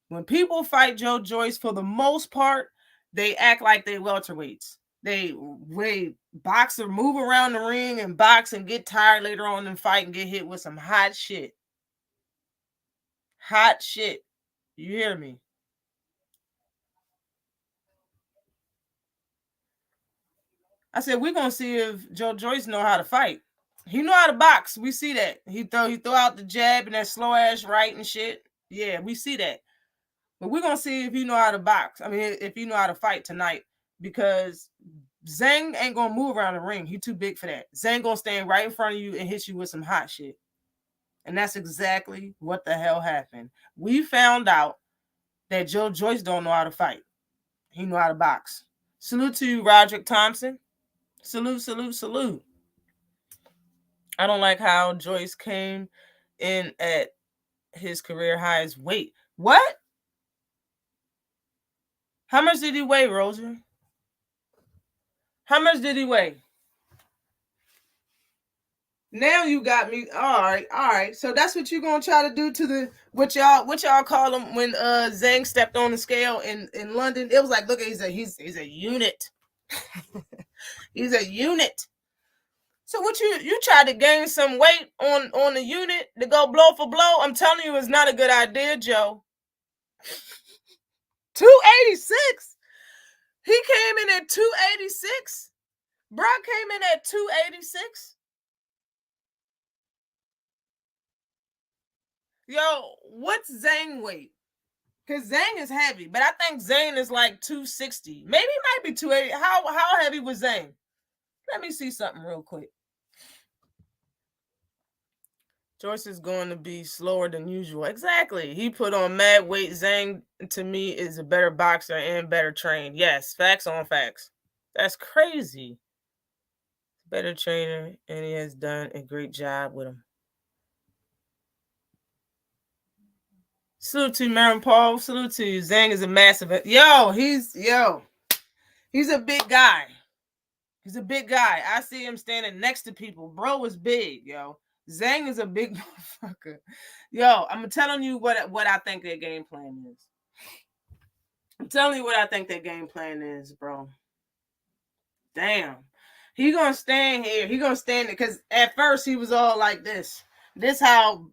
When people fight Joe Joyce, for the most part, they act like they welterweights. They box or move around the ring and box and get tired later on in the fight and get hit with some hot shit. Hot shit. You hear me? I said, we're going to see if Joe Joyce know how to fight. He know how to box. We see that. He throw out the jab and that slow ass right and shit. Yeah, we see that. But we're going to see if he know how to box. I mean, if he know how to fight tonight. Because Zhang ain't going to move around the ring. He too big for that. Zhang going to stand right in front of you and hit you with some hot shit. And that's exactly what the hell happened. We found out that Joe Joyce don't know how to fight. He know how to box. Salute to you, Roderick Thompson. Salute, salute, salute. I don't like how Joyce came in at his career highest weight. What? How much did he weigh, Roger? How much did he weigh? Now you got me. All right. So that's what you're gonna try to do to the what y'all call him when Zhang stepped on the scale in London. It was like, look, he's a unit. He's a unit. So what you tried to gain some weight on the unit to go blow for blow? I'm telling you, it's not a good idea, Joe. 286. He came in at 286. Brock came in at 286. Yo, what's Zhang weight? Because Zhang is heavy, but I think Zhang is like 260. Maybe he might be 280. How heavy was Zhang? Let me see something real quick. Joyce is going to be slower than usual. Exactly. He put on mad weight. Zhang, to me, is a better boxer and better trained. Yes, facts on facts. That's crazy. Better trainer, and he has done a great job with him. Salute to you, Marin Paul. Salute to you. Zhang is a massive. He's a big guy. He's a big guy. I see him standing next to people. Bro is big, yo. Zhang is a big motherfucker. Yo, I'm telling you what I think their game plan is. I'm telling you what I think their game plan is, bro. Damn. He gonna stand here. He gonna stand there. Because at first he was all like this. This how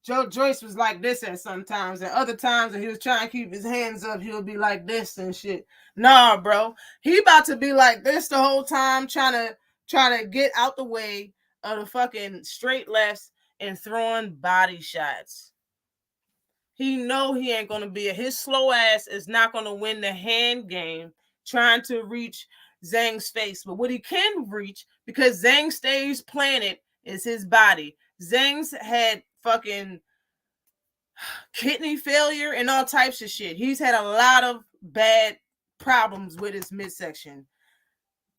Joe Joyce was like this at sometimes. At other times when he was trying to keep his hands up, he would be like this and shit. Nah, bro. He about to be like this the whole time, trying to get out the way of the fucking straight lefts and throwing body shots. He know he ain't gonna be his slow ass is not gonna win the hand game trying to reach Zhang's face. But what he can reach, because Zhang stays planted, is his body. Zhang's had fucking kidney failure and all types of shit. He's had a lot of bad problems with his midsection.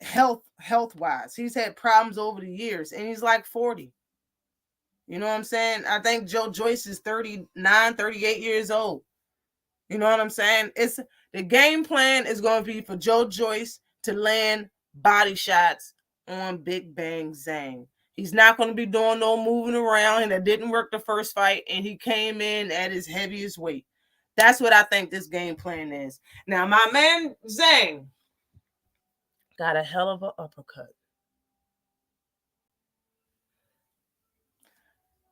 Health-wise. He's had problems over the years, and he's like 40. You know what I'm saying? I think Joe Joyce is 39, 38 years old. You know what I'm saying? It's the game plan is going to be for Joe Joyce to land body shots on Big Bang Zhang. He's not going to be doing no moving around, and it didn't work the first fight, and he came in at his heaviest weight. That's what I think this game plan is. Now, my man Zhang got a hell of an uppercut.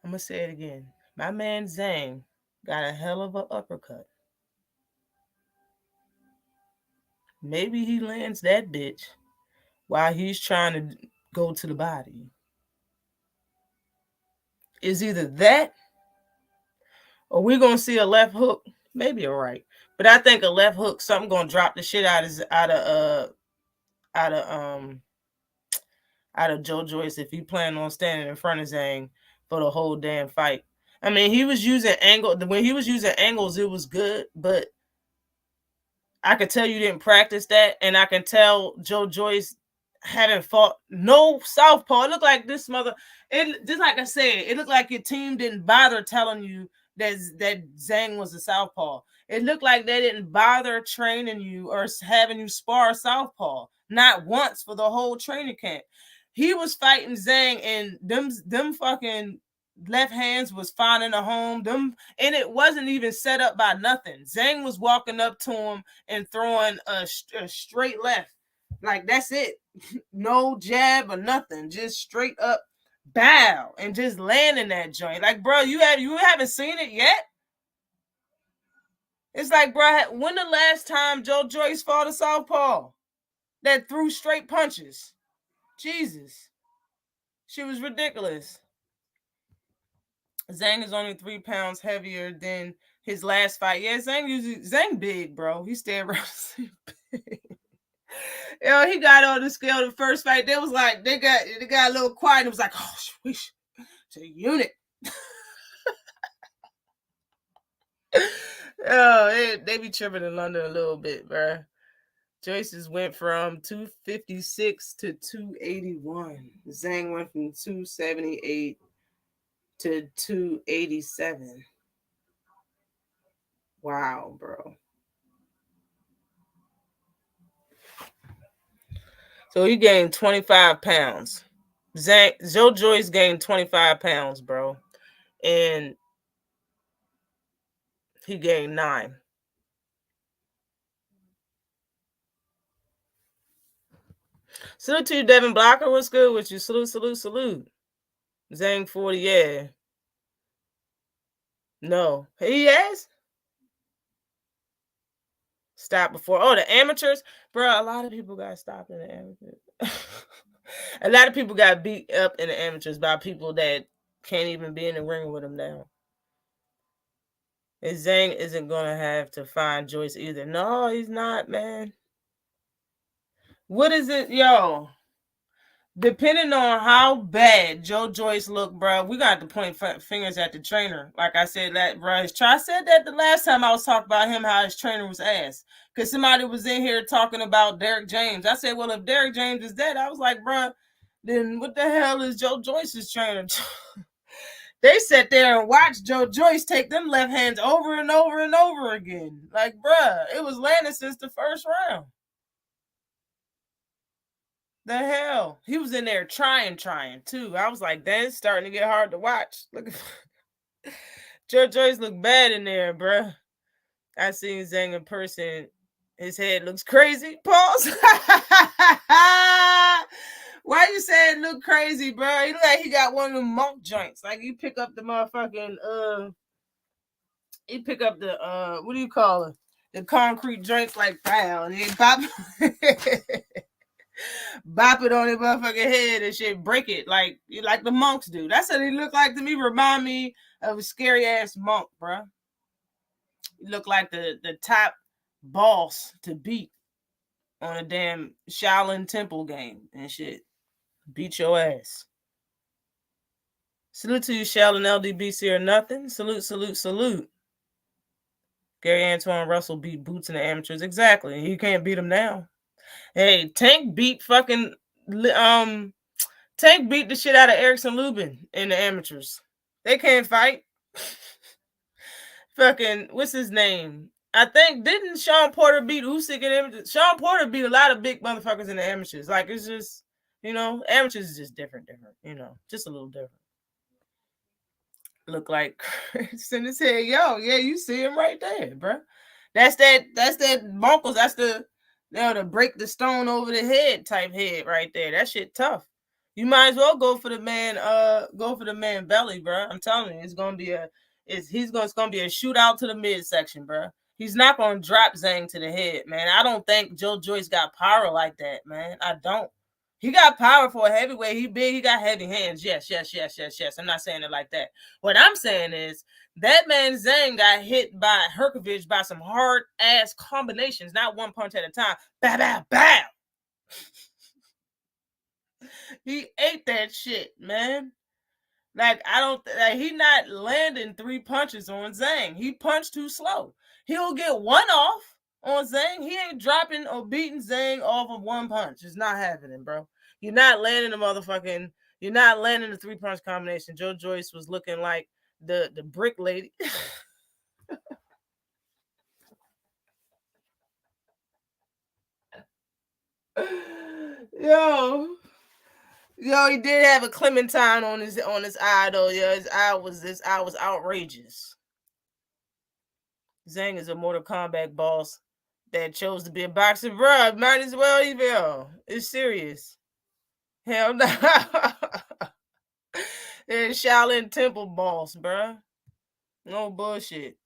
I'm going to say it again. My man Zhang got a hell of an uppercut. Maybe he lands that bitch while he's trying to go to the body. Is either that or we're going to see a left hook, maybe a right. But I think a left hook, something going to drop the shit out of Joe Joyce if he plan on standing in front of Zhang for the whole damn fight. I mean, he was using angle. When he was using angles, it was good, but I could tell you didn't practice that, and I can tell Joe Joyce hadn't fought no southpaw. It looked like this mother. It just like I said, it looked like your team didn't bother telling you that Zhang was a southpaw. It looked like they didn't bother training you or having you spar southpaw, not once for the whole training camp. He was fighting Zhang, and them fucking left hands was finding a home. Them, and it wasn't even set up by nothing. Zhang was walking up to him and throwing a straight left. Like, that's it. No jab or nothing. Just straight up bow and just landing that joint. Like, bro, you haven't seen it yet? It's like, bro, when the last time Joe Joyce fought a southpaw that threw straight punches? Jesus. She was ridiculous. Zhang is only 3 pounds heavier than his last fight. Yeah, Zhang big, bro. He stayed around the same big. Yo, he got on the scale the first fight. They was like, they got a little quiet. It was like, oh, it's a unit. Oh, they be tripping in London a little bit, bro. Joyce's went from 256 to 281. Zhang went from 278 to 287. Wow, bro. So he gained 25 pounds. Joe Joyce gained 25 pounds, bro. And he gained 9. Salute to you, Devin Blocker. What's good with you? Salute. Zhang 40, yeah. No. He has? Stop before. Oh, the amateurs? Bro, a lot of people got stopped in the amateurs. A lot of people got beat up in the amateurs by people that can't even be in the ring with them now. And Zhang isn't going to have to find Joyce either. No, he's not, man. What is it, yo? Depending on how bad Joe Joyce looked, bro, we got to point fingers at the trainer. Like I said, that, bro, I said that the last time I was talking about him, how his trainer was ass. Because somebody was in here talking about Derek James. I said, well, if Derek James is dead, I was like, bro, then what the hell is Joe Joyce's trainer? They sat there and watched Joe Joyce take them left hands over and over and over again. Like, bruh, it was landing since the first round. The hell? He was in there trying too. I was like, damn, it's starting to get hard to watch. Look at Joe Joyce looked bad in there, bruh. I seen Zhang in person. His head looks crazy. Pause. Why you say it look crazy, bro? He look like he got one of them monk joints. Like, you pick up the motherfucking you pick up the what do you call it? The concrete joints, like, pow, and then bop bop it on his motherfucking head and shit, break it like the monks do. That's what he look like to me. Remind me of a scary ass monk, bro. He look like the top boss to beat on a damn Shaolin Temple game and shit. Beat your ass. Salute to you, Shaolin LDBC or nothing. Salute. Gary Antoine Russell beat Boots in the amateurs. Exactly. He can't beat him now. Hey, Tank beat the shit out of Erickson Lubin in the amateurs. They can't fight. Fucking, what's his name? I think, didn't Sean Porter beat Usyk in amateurs? Sean Porter beat a lot of big motherfuckers in the amateurs. Like, it's just, amateurs is just different, just a little different. Look like Chris in his head. Yo, yeah, you see him right there, bro. That's that Monkles. That's the break the stone over the head type head right there. That shit tough. You might as well go for the man belly, bro. I'm telling you, it's gonna be a shootout to the midsection, bro. He's not gonna drop Zhang to the head, man. I don't think Joe Joyce got power like that, man. I don't. He got power for a heavyweight. He big. He got heavy hands. Yes. I'm not saying it like that. What I'm saying is that man Zhang got hit by Herkovich by some hard ass combinations, not one punch at a time. Bow, bow, bow. He ate that shit, man. Like, I don't, like, he not landing 3 punches on Zhang. He punched too slow. He'll get one off on Zhang. He ain't dropping or beating Zhang off of 1 punch. It's not happening, bro. You're not landing the 3-punch combination. Joe Joyce was looking like the brick lady. Yo, he did have a clementine on his eye though. Yeah, his eye was outrageous. Zhang is a Mortal Kombat boss that chose to be a boxer, bruh. Might as well even. It's serious. Hell no. And Shaolin Temple boss, bruh. No bullshit.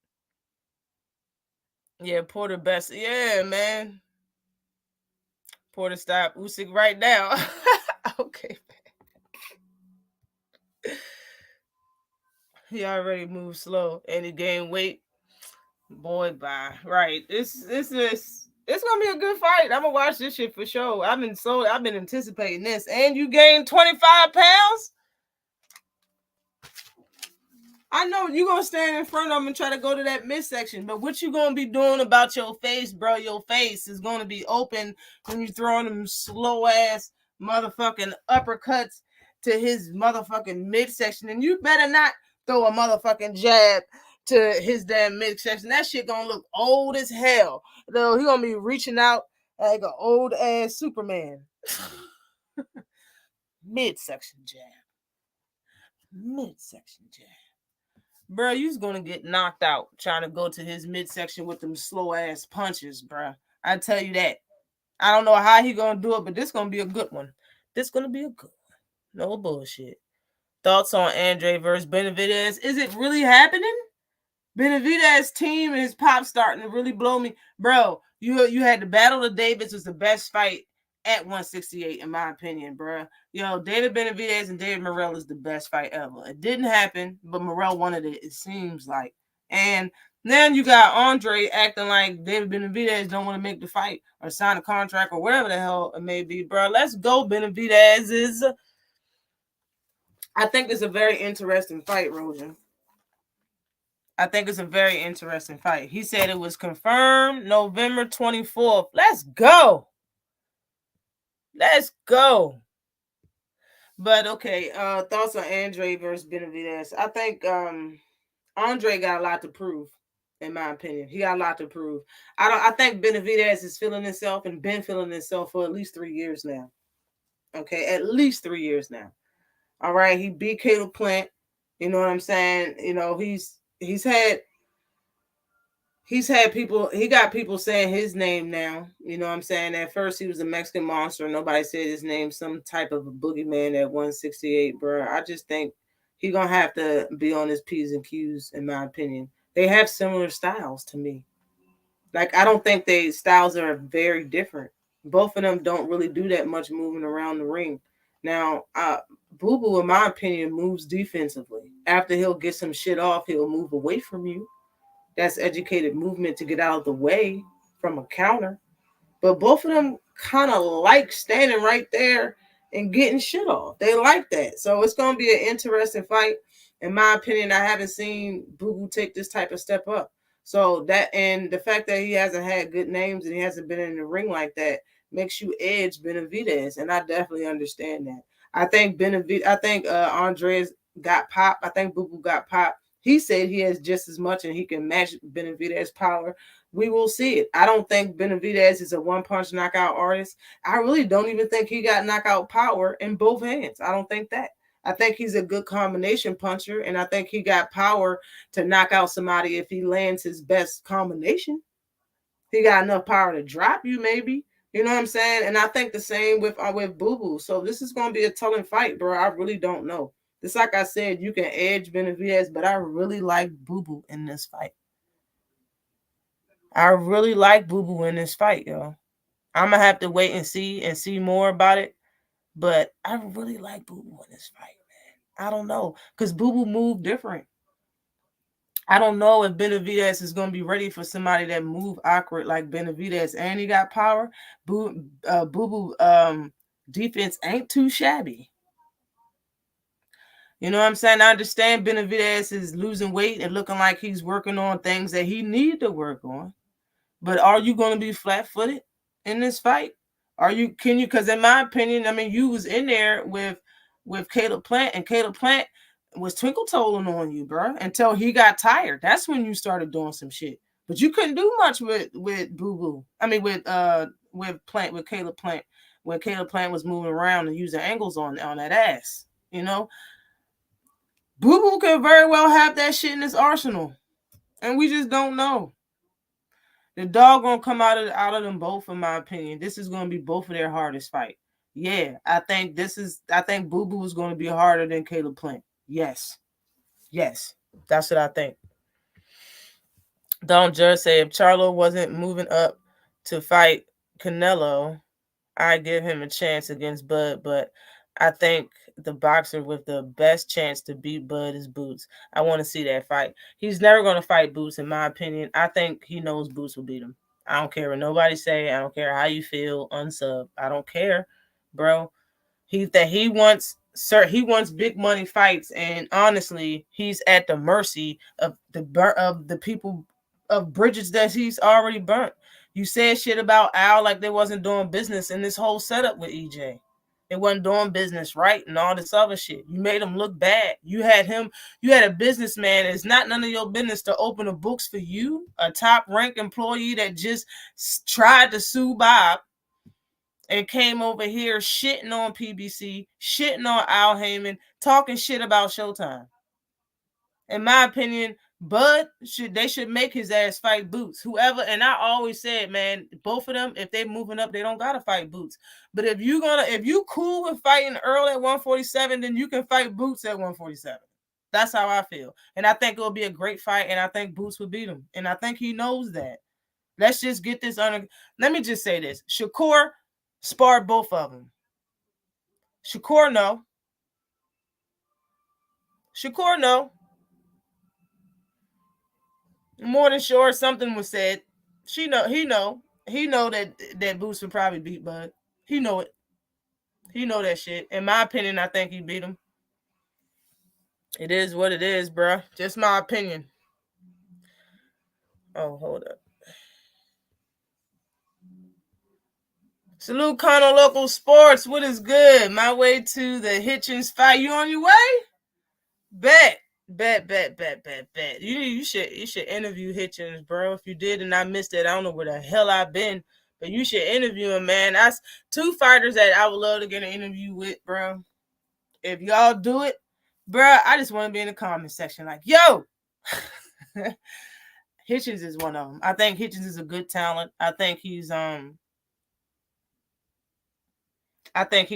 Yeah, Porter best. Yeah, man. Porter stop Usyk right now. Okay, man. He already moved slow and he gained weight. Boy, bye. Right. It's gonna be a good fight. I'm gonna watch this shit for sure. I've been anticipating this. And you gained 25 pounds? I know you're gonna stand in front of him and try to go to that midsection, but what you gonna be doing about your face, bro? Your face is gonna be open when you throwing them slow ass motherfucking uppercuts to his motherfucking midsection, and you better not throw a motherfucking jab to his damn midsection. That shit gonna look old as hell. Though he gonna be reaching out like an old ass Superman. Midsection jab. Midsection jab. Bro, you's gonna get knocked out trying to go to his midsection with them slow ass punches, bro. I tell you that. I don't know how he gonna do it, but this gonna be a good one. This gonna be a good one. No bullshit. Thoughts on Andre versus Benavidez? Is it really happening? Benavidez team and his pop starting to really blow me, bro. You had the Battle of Davids was the best fight at 168 in my opinion, bro. Yo, David Benavidez and David Morrell is the best fight ever. It didn't happen, but Morrell wanted it. It seems like, and then you got Andre acting like David Benavidez don't want to make the fight or sign a contract or whatever the hell it may be, bro. Let's go, Benavidez. I think it's a very interesting fight, Rojan. I think it's a very interesting fight. He said it was confirmed November 24th. Let's go. Let's go. But okay, thoughts on Andre versus Benavidez. I think Andre got a lot to prove, in my opinion. He got a lot to prove. I think Benavidez is feeling himself and been feeling himself for at least 3 years now. Okay, at least 3 years now. All right, he beat Caleb Plant. You know what I'm saying? You know, he's had people, he got people saying his name now. You know what I'm saying? At first, he was a Mexican monster. Nobody said his name, some type of a boogeyman at 168, bro. I just think he's going to have to be on his P's and Q's, in my opinion. They have similar styles to me. Like, I don't think their styles are very different. Both of them don't really do that much moving around the ring. Now, Boo Boo, in my opinion, moves defensively. After he'll get some shit off, he'll move away from you. That's educated movement to get out of the way from a counter. But both of them kind of like standing right there and getting shit off. They like that. So it's going to be an interesting fight. In my opinion, I haven't seen Boo Boo take this type of step up. So that, and the fact that he hasn't had good names and he hasn't been in the ring like that makes you edge Benavidez. And I definitely understand that. I think Andres got popped. I think Boo Boo got popped. He said he has just as much and he can match Benavidez's power. We will see it. I don't think Benavidez is a one-punch knockout artist. I really don't even think he got knockout power in both hands. I don't think that. I think he's a good combination puncher, and I think he got power to knock out somebody if he lands his best combination. He got enough power to drop you, maybe. You know what I'm saying? And I think the same with Boo Boo. So this is going to be a telling fight, bro. I really don't know. It's like I said, you can edge Benavidez, but I really like Boo Boo in this fight. I really like Boo Boo in this fight, yo. I'm going to have to wait and see more about it. But I really like Boo Boo in this fight, man. I don't know. Because Boo Boo moved different. I don't know if Benavidez is going to be ready for somebody that move awkward like Benavidez. And he got power. Boo Boo defense ain't too shabby. You know what I'm saying? I understand Benavidez is losing weight and looking like he's working on things that he needs to work on. But are you going to be flat-footed in this fight? Because in my opinion, I mean, you was in there with Caleb Plant, and Caleb Plant was twinkle-toeing on you, bro, until he got tired. That's when you started doing some shit. But you couldn't do much with Boo Boo. I mean, with Plant, with Caleb Plant, when Caleb Plant was moving around and using angles on that ass. You know, Boo Boo could very well have that shit in his arsenal, and we just don't know. The dog gonna come out of them both, in my opinion. This is gonna be both of their hardest fight. Yeah, I think Boo Boo is gonna be harder than Caleb Plant. Yes, that's what I think. Don Judge say if Charlo wasn't moving up to fight Canelo, I'd give him a chance against Bud, but I think the boxer with the best chance to beat Bud is Boots. I want to see that fight. He's never going to fight Boots, in my opinion. I think he knows Boots will beat him. I don't care what nobody say. I don't care how you feel. Unsub. I don't care, bro. He wants big money fights, and honestly, he's at the mercy of the people of bridges that he's already burnt. You said shit about Al like they wasn't doing business in this whole setup with EJ. They wasn't doing business right and all this other shit. You made him look bad. You had a businessman. It's not none of your business to open the books for you, a top rank employee that just tried to sue Bob and came over here shitting on PBC, shitting on Al Heyman, talking shit about Showtime. In my opinion, Bud they should make his ass fight Boots. Whoever, and I always said, man, both of them, if they moving up, they don't gotta fight Boots. But if you cool with fighting Earl at 147, then you can fight Boots at 147. That's how I feel. And I think it'll be a great fight, and I think Boots will beat him. And I think he knows that. Let's just get this under. Let me just say this. Shakur sparred both of them. Shakur no. More than sure something was said. He know that Boots would probably beat Bud. He know it. He know that shit. In my opinion, I think he beat him. It is what it is, bro. Just my opinion. Oh, hold up. Salute Korner Local Sports. What is good? My way to the Hitchins fight. You on your way? Bet. You should interview Hitchins, bro. If you did and I missed it, I don't know where the hell I've been. But you should interview him, man. That's two fighters that I would love to get an interview with, bro. If y'all do it, bro, I just want to be in the comment section like, yo. Hitchins is one of them. I think Hitchins is a good talent. I think he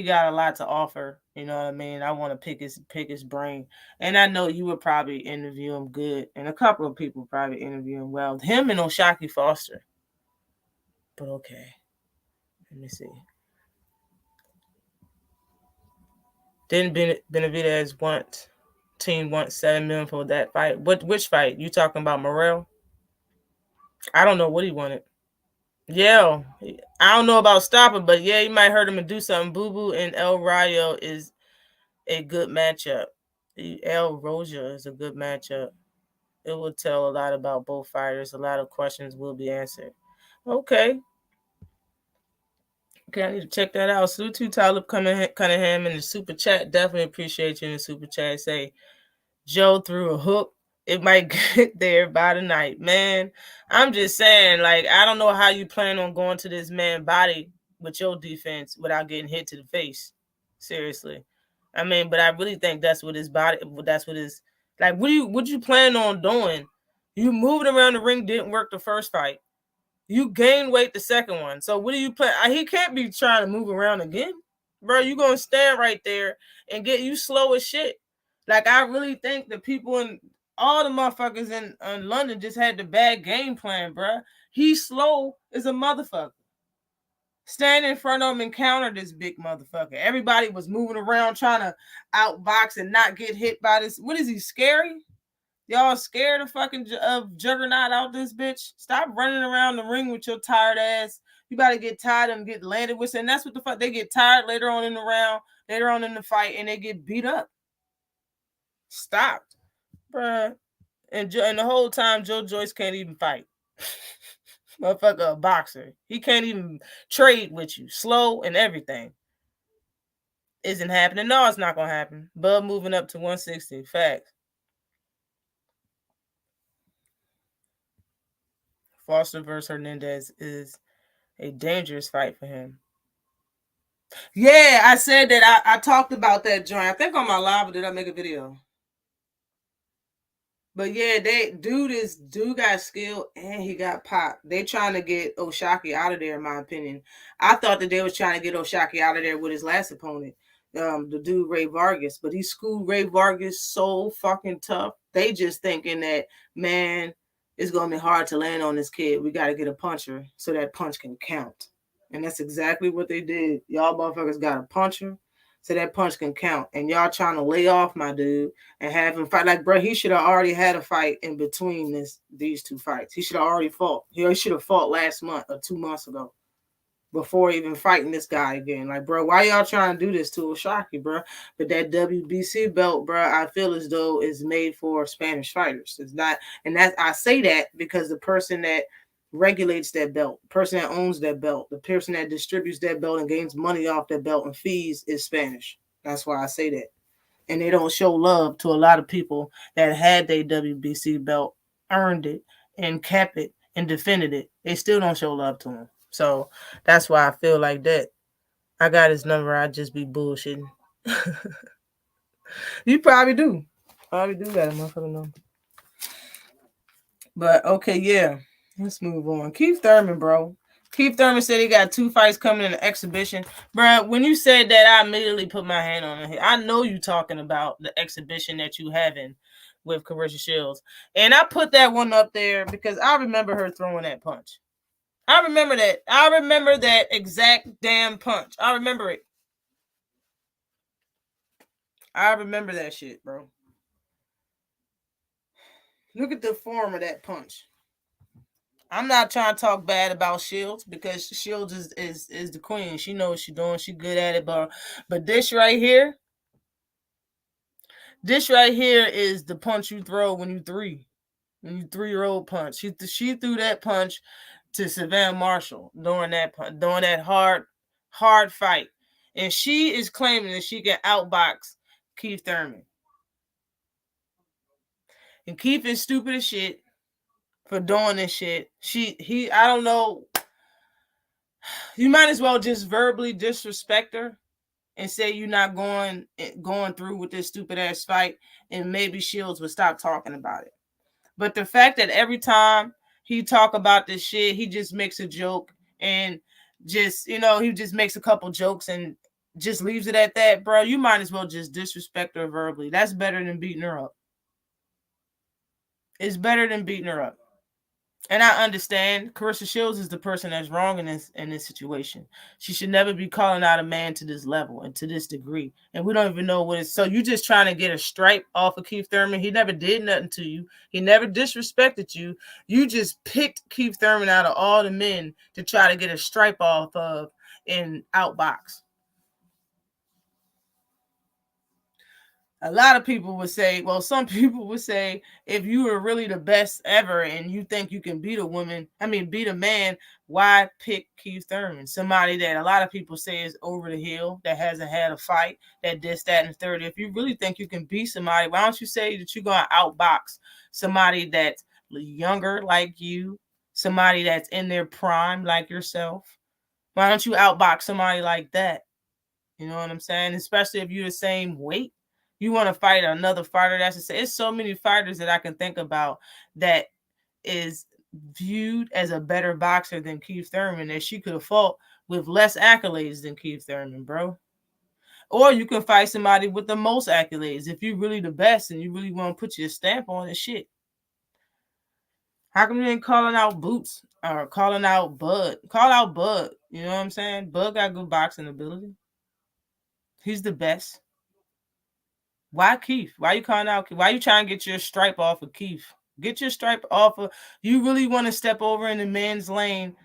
got a lot to offer. You know what I mean? I want to pick his brain. And I know you would probably interview him good. And a couple of people probably interview him well. Him and Oshaki Foster. But okay. Let me see. Didn't Benavidez want $7 million for that fight? Which fight? You talking about Morrell? I don't know what he wanted. Yeah. I don't know about stopping, but yeah, you might hurt him and do something. Boo Boo and El Rayo is a good matchup. El Roja is a good matchup. It will tell a lot about both fighters. A lot of questions will be answered. Okay, I need to check that out. Salute to Talib Cunningham in the super chat. Definitely appreciate you in the super chat. Say Joe threw a hook. It might get there by the night. Man, I'm just saying, like, I don't know how you plan on going to this man's body with your defense without getting hit to the face. Seriously. I mean, but I really think that's what his body, like, what you plan on doing? You moving around the ring didn't work the first fight. You gained weight the second one. So what do you plan? He can't be trying to move around again. Bro, you going to stand right there and get you slow as shit. Like, I really think the people in all the motherfuckers in London just had the bad game plan, bro. He's slow as a motherfucker. Stand in front of him and counter this big motherfucker. Everybody was moving around trying to outbox and not get hit by this. What is he, scary? Y'all scared of fucking Juggernaut out this bitch? Stop running around the ring with your tired ass. You gotta get tired and get landed with. And that's what the fuck. They get tired later on in the round, later on in the fight, and they get beat up. stopped, bruh. And the whole time, Joe Joyce can't even fight. Motherfucker, a boxer. He can't even trade with you. Slow and everything. Isn't happening. No, it's not going to happen. Bub moving up to 160. Facts. Foster versus Hernandez is a dangerous fight for him. Yeah, I said that. I talked about that joint. I think on my live, or did I make a video? But yeah, dude got skill and he got pop. They trying to get Oshaki out of there, in my opinion. I thought that they was trying to get Oshaki out of there with his last opponent, the dude Ray Vargas. But he schooled Ray Vargas so fucking tough. They just thinking that, man, it's gonna be hard to land on this kid. We gotta get a puncher so that punch can count. And that's exactly what they did. Y'all motherfuckers got a puncher so that punch can count. And y'all trying to lay off my dude and have him fight. Like, bro, he should have already had a fight in between these two fights. He should have already fought. He should have fought last month or 2 months ago before even fighting this guy again. Like, bro, why y'all trying to do this to Oshaki, bro? But that WBC belt, bro, I feel as though is made for Spanish fighters. It's not, and that I say that because the person that regulates that belt, the person that owns that belt, the person that distributes that belt and gains money off that belt and fees is Spanish. That's why I say that. And they don't show love to a lot of people that had their WBC belt, earned it, and kept it, and defended it. They still don't show love to him. So that's why I feel like that. I got his number. I just be bullshitting. You probably do. Probably do got a motherfucking number. But okay, yeah. Let's move on. Keith Thurman, bro. Keith Thurman said he got 2 fights coming in the exhibition. Bro, when you said that, I immediately put my hand on it. I know you talking about the exhibition that you having with ThurmanShields. And I put that one up there because I remember her throwing that punch. I remember that. I remember that exact damn punch. I remember it. I remember that shit, bro. Look at the form of that punch. I'm not trying to talk bad about Shields because Shields is the queen. She knows what she's doing. She good at it, but this right here is the punch you throw when you 3-year-old punch. She threw that punch to Savannah Marshall during that hard fight, and she is claiming that she can outbox Keith Thurman. And Keith is stupid as shit for doing this shit. I don't know. You might as well just verbally disrespect her and say you're not going through with this stupid ass fight, and maybe Shields would stop talking about it. But the fact that every time he talk about this shit, he just makes a joke and just, he just makes a couple jokes and just leaves it at that, bro. You might as well just disrespect her verbally. That's better than beating her up. It's better than beating her up. And I understand ThurmanShields is the person that's wrong in this situation. She should never be calling out a man to this level and to this degree. And we don't even know what it's. So you just trying to get a stripe off of Keith Thurman. He never did nothing to you. He never disrespected you. You just picked Keith Thurman out of all the men to try to get a stripe off of in outbox. A lot of people would say, well, some people would say, if you were really the best ever and you think you can beat a man, why pick Keith Thurman? Somebody that a lot of people say is over the hill, that hasn't had a fight, that this, that, and the third. If you really think you can beat somebody, why don't you say that you're going to outbox somebody that's younger like you, somebody that's in their prime like yourself? Why don't you outbox somebody like that? You know what I'm saying? Especially if you're the same weight. You want to fight another fighter that's the same. It's so many fighters that I can think about that is viewed as a better boxer than Keith Thurman that she could have fought with less accolades than Keith Thurman, bro. Or you can fight somebody with the most accolades if you're really the best and you really want to put your stamp on it. Shit. How come you ain't calling out Boots or calling out Bud? Call out Bud. You know what I'm saying? Bud got good boxing ability. He's the best. Why Keith? Why you calling out? Why you trying to get your stripe off of Keith? Get your stripe off of. You really want to step over in the man's lane?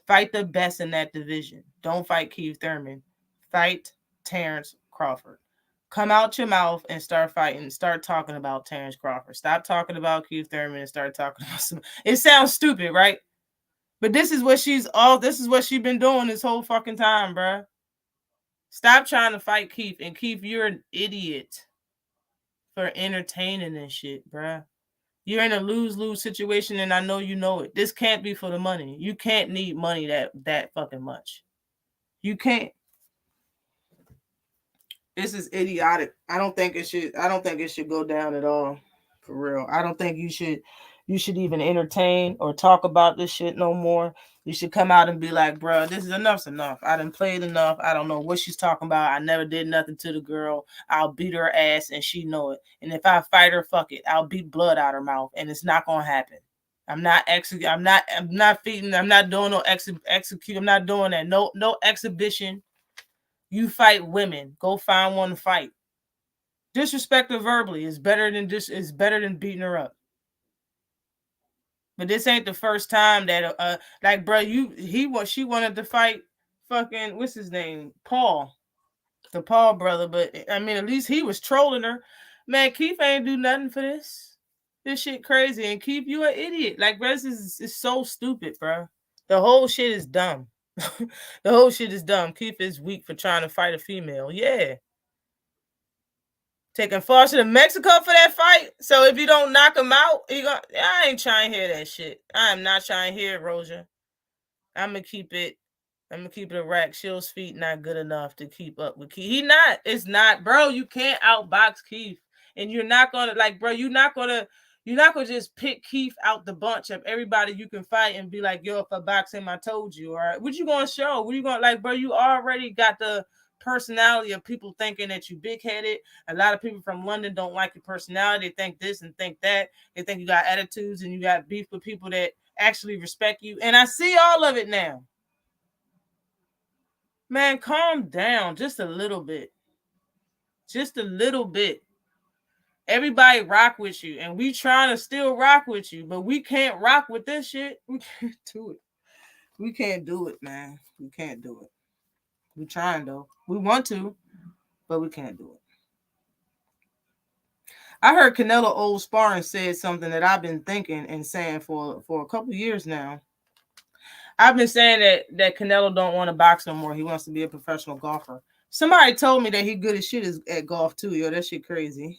Fight the best in that division. Don't fight Keith Thurman. Fight Terrence Crawford. come out your mouth and start fighting. Start talking about Terrence Crawford. Stop talking about Keith Thurman and start talking about some. It sounds stupid, right? But this is what she's been doing this whole fucking time, bruh. Stop trying to fight Keith. And Keith, you're an idiot for entertaining this shit, bruh. You're in a lose-lose situation, and I know you know it. This can't be for the money. You can't need money that fucking much. You can't. This is idiotic. I don't think it should go down at all. For real. I don't think you should even entertain or talk about this shit no more. You should come out and be like, bro, this is enough's enough. I done played enough. I don't know what she's talking about. I never did nothing to the girl. I'll beat her ass and she know it. And if I fight her, fuck it. I'll beat blood out her mouth and it's not gonna happen. I'm not feeding. I'm not doing no execute. I'm not doing that. No exhibition. You fight women. Go find one to fight. Disrespect her verbally is better than beating her up. But this ain't the first time that like bro, she wanted to fight fucking what's his name? Paul. The Paul brother, but I mean at least he was trolling her. Man, Keith ain't do nothing for this. This shit crazy. And Keith, you an idiot. Like bro, this is so stupid, bro. The whole shit is dumb. The whole shit is dumb. Keith is weak for trying to fight a female. Yeah. Taking Foster to Mexico for that fight. So if you don't knock him out, I ain't trying to hear that shit. I am not trying to hear it, Roja. I'm gonna keep it a rack. Shields' feet not good enough to keep up with Keith. He not. It's not, bro. You can't outbox Keith. And you're not gonna you're not gonna just pick Keith out the bunch of everybody you can fight and be like, yo, if I box him, I told you. All right. What you gonna show? What you gonna bro? You already got the personality of people thinking that you big-headed. A lot of people from London don't like your personality. They think this and think that. They think you got attitudes and you got beef with people that actually respect you. And I see all of it now. Man, calm down just a little bit. Just a little bit. Everybody rock with you, and we trying to still rock with you, but we can't rock with this shit. We can't do it. We can't do it, man. We can't do it. We trying though. We want to, but we can't do it. I heard Canelo old sparring said something that I've been thinking and saying for a couple of years now. I've been saying that Canelo don't want to box no more. He wants to be a professional golfer. Somebody told me that he good as shit at golf too. Yo, that shit crazy.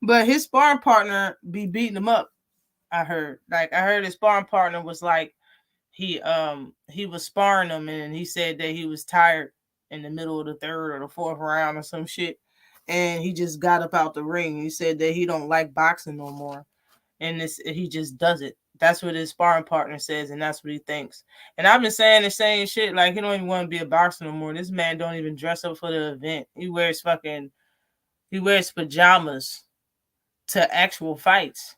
But his sparring partner be beating him up. I heard his sparring partner was like, he was sparring him and he said that he was tired in the middle of the third or the fourth round or some shit. And he just got up out the ring. He said that he don't like boxing no more. And he just does it. That's what his sparring partner says, and that's what he thinks. And I've been saying the same shit. Like, he don't even want to be a boxer no more. This man don't even dress up for the event. He wears pajamas to actual fights.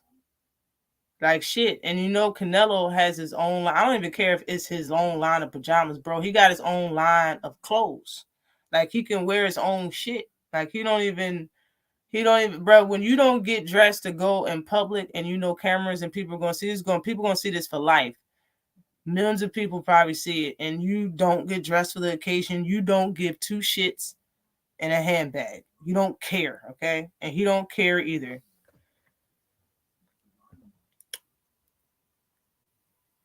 Like shit. And you know, Canelo has his own line. I don't even care if it's his own line of pajamas, bro. He got his own line of clothes. Like, he can wear his own shit. Like, he don't even, bro, when you don't get dressed to go in public and you know cameras and people are going to see this, people going to see this for life. Millions of people probably see it, and you don't get dressed for the occasion. You don't give two shits in a handbag. You don't care, okay? And he don't care either.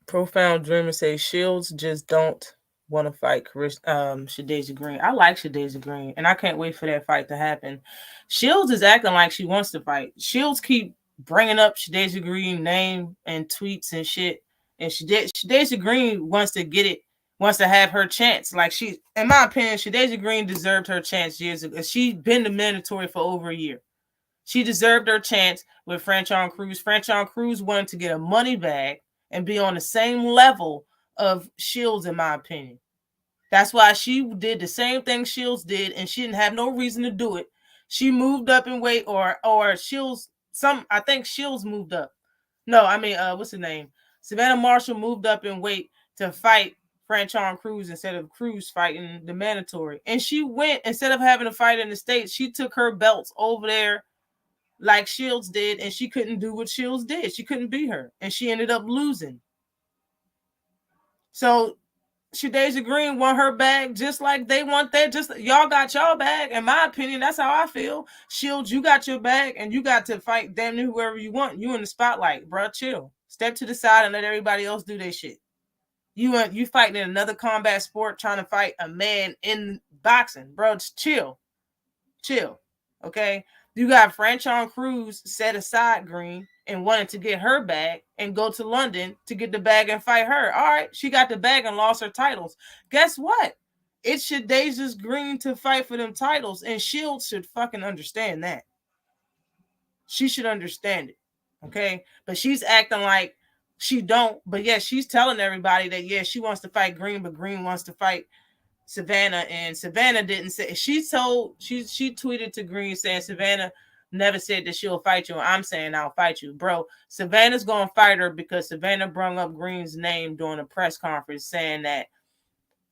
Profound Dreamer says Shields just don't want to fight Shadasia Green. I like Shadasia Green, and I can't wait for that fight to happen. Shields is acting like she wants to fight. Shields keep bringing up Shadasia Green name and tweets and shit, and Shadasia Green wants to get it, wants to have her chance. Like, in my opinion, Shadasia Green deserved her chance years ago. She'd been the mandatory for over a year. She deserved her chance with Franchon Cruz. Franchon Cruz wanted to get a money bag and be on the same level of Shields, in my opinion. That's why she did the same thing Shields did, and she didn't have no reason to do it. She moved up in weight, or Shields, I think Shields moved up. No, I mean, what's her name? Savannah Marshall moved up in weight to fight Franchon Cruz instead of Cruz fighting the mandatory. And she went, instead of having a fight in the States, she took her belts over there like Shields did, and she couldn't do what Shields did. She couldn't beat her, and she ended up losing. So Shadeja Green want her bag just like they want that. Just y'all got y'all bag. In my opinion, that's how I feel. Shields, you got your bag, and you got to fight damn near whoever you want. You in the spotlight, bro. Chill. Step to the side and let everybody else do their shit. You fighting in another combat sport, trying to fight a man in boxing, bro. Just chill. Okay. You got Franchon Cruz set aside Green and wanted to get her bag and go to London to get the bag and fight her. All right, she got the bag and lost her titles. Guess what? It's Shadeja Green to fight for them titles, and Shields should fucking understand that. She should understand it, okay? But she's acting like she don't. But yeah, she's telling everybody that yeah, she wants to fight Green, but Green wants to fight Savannah, and Savannah didn't say. She tweeted to Green saying Savannah never said that she'll fight you. I'm saying I'll fight you, bro. Savannah's gonna fight her because Savannah brought up Green's name during a press conference saying that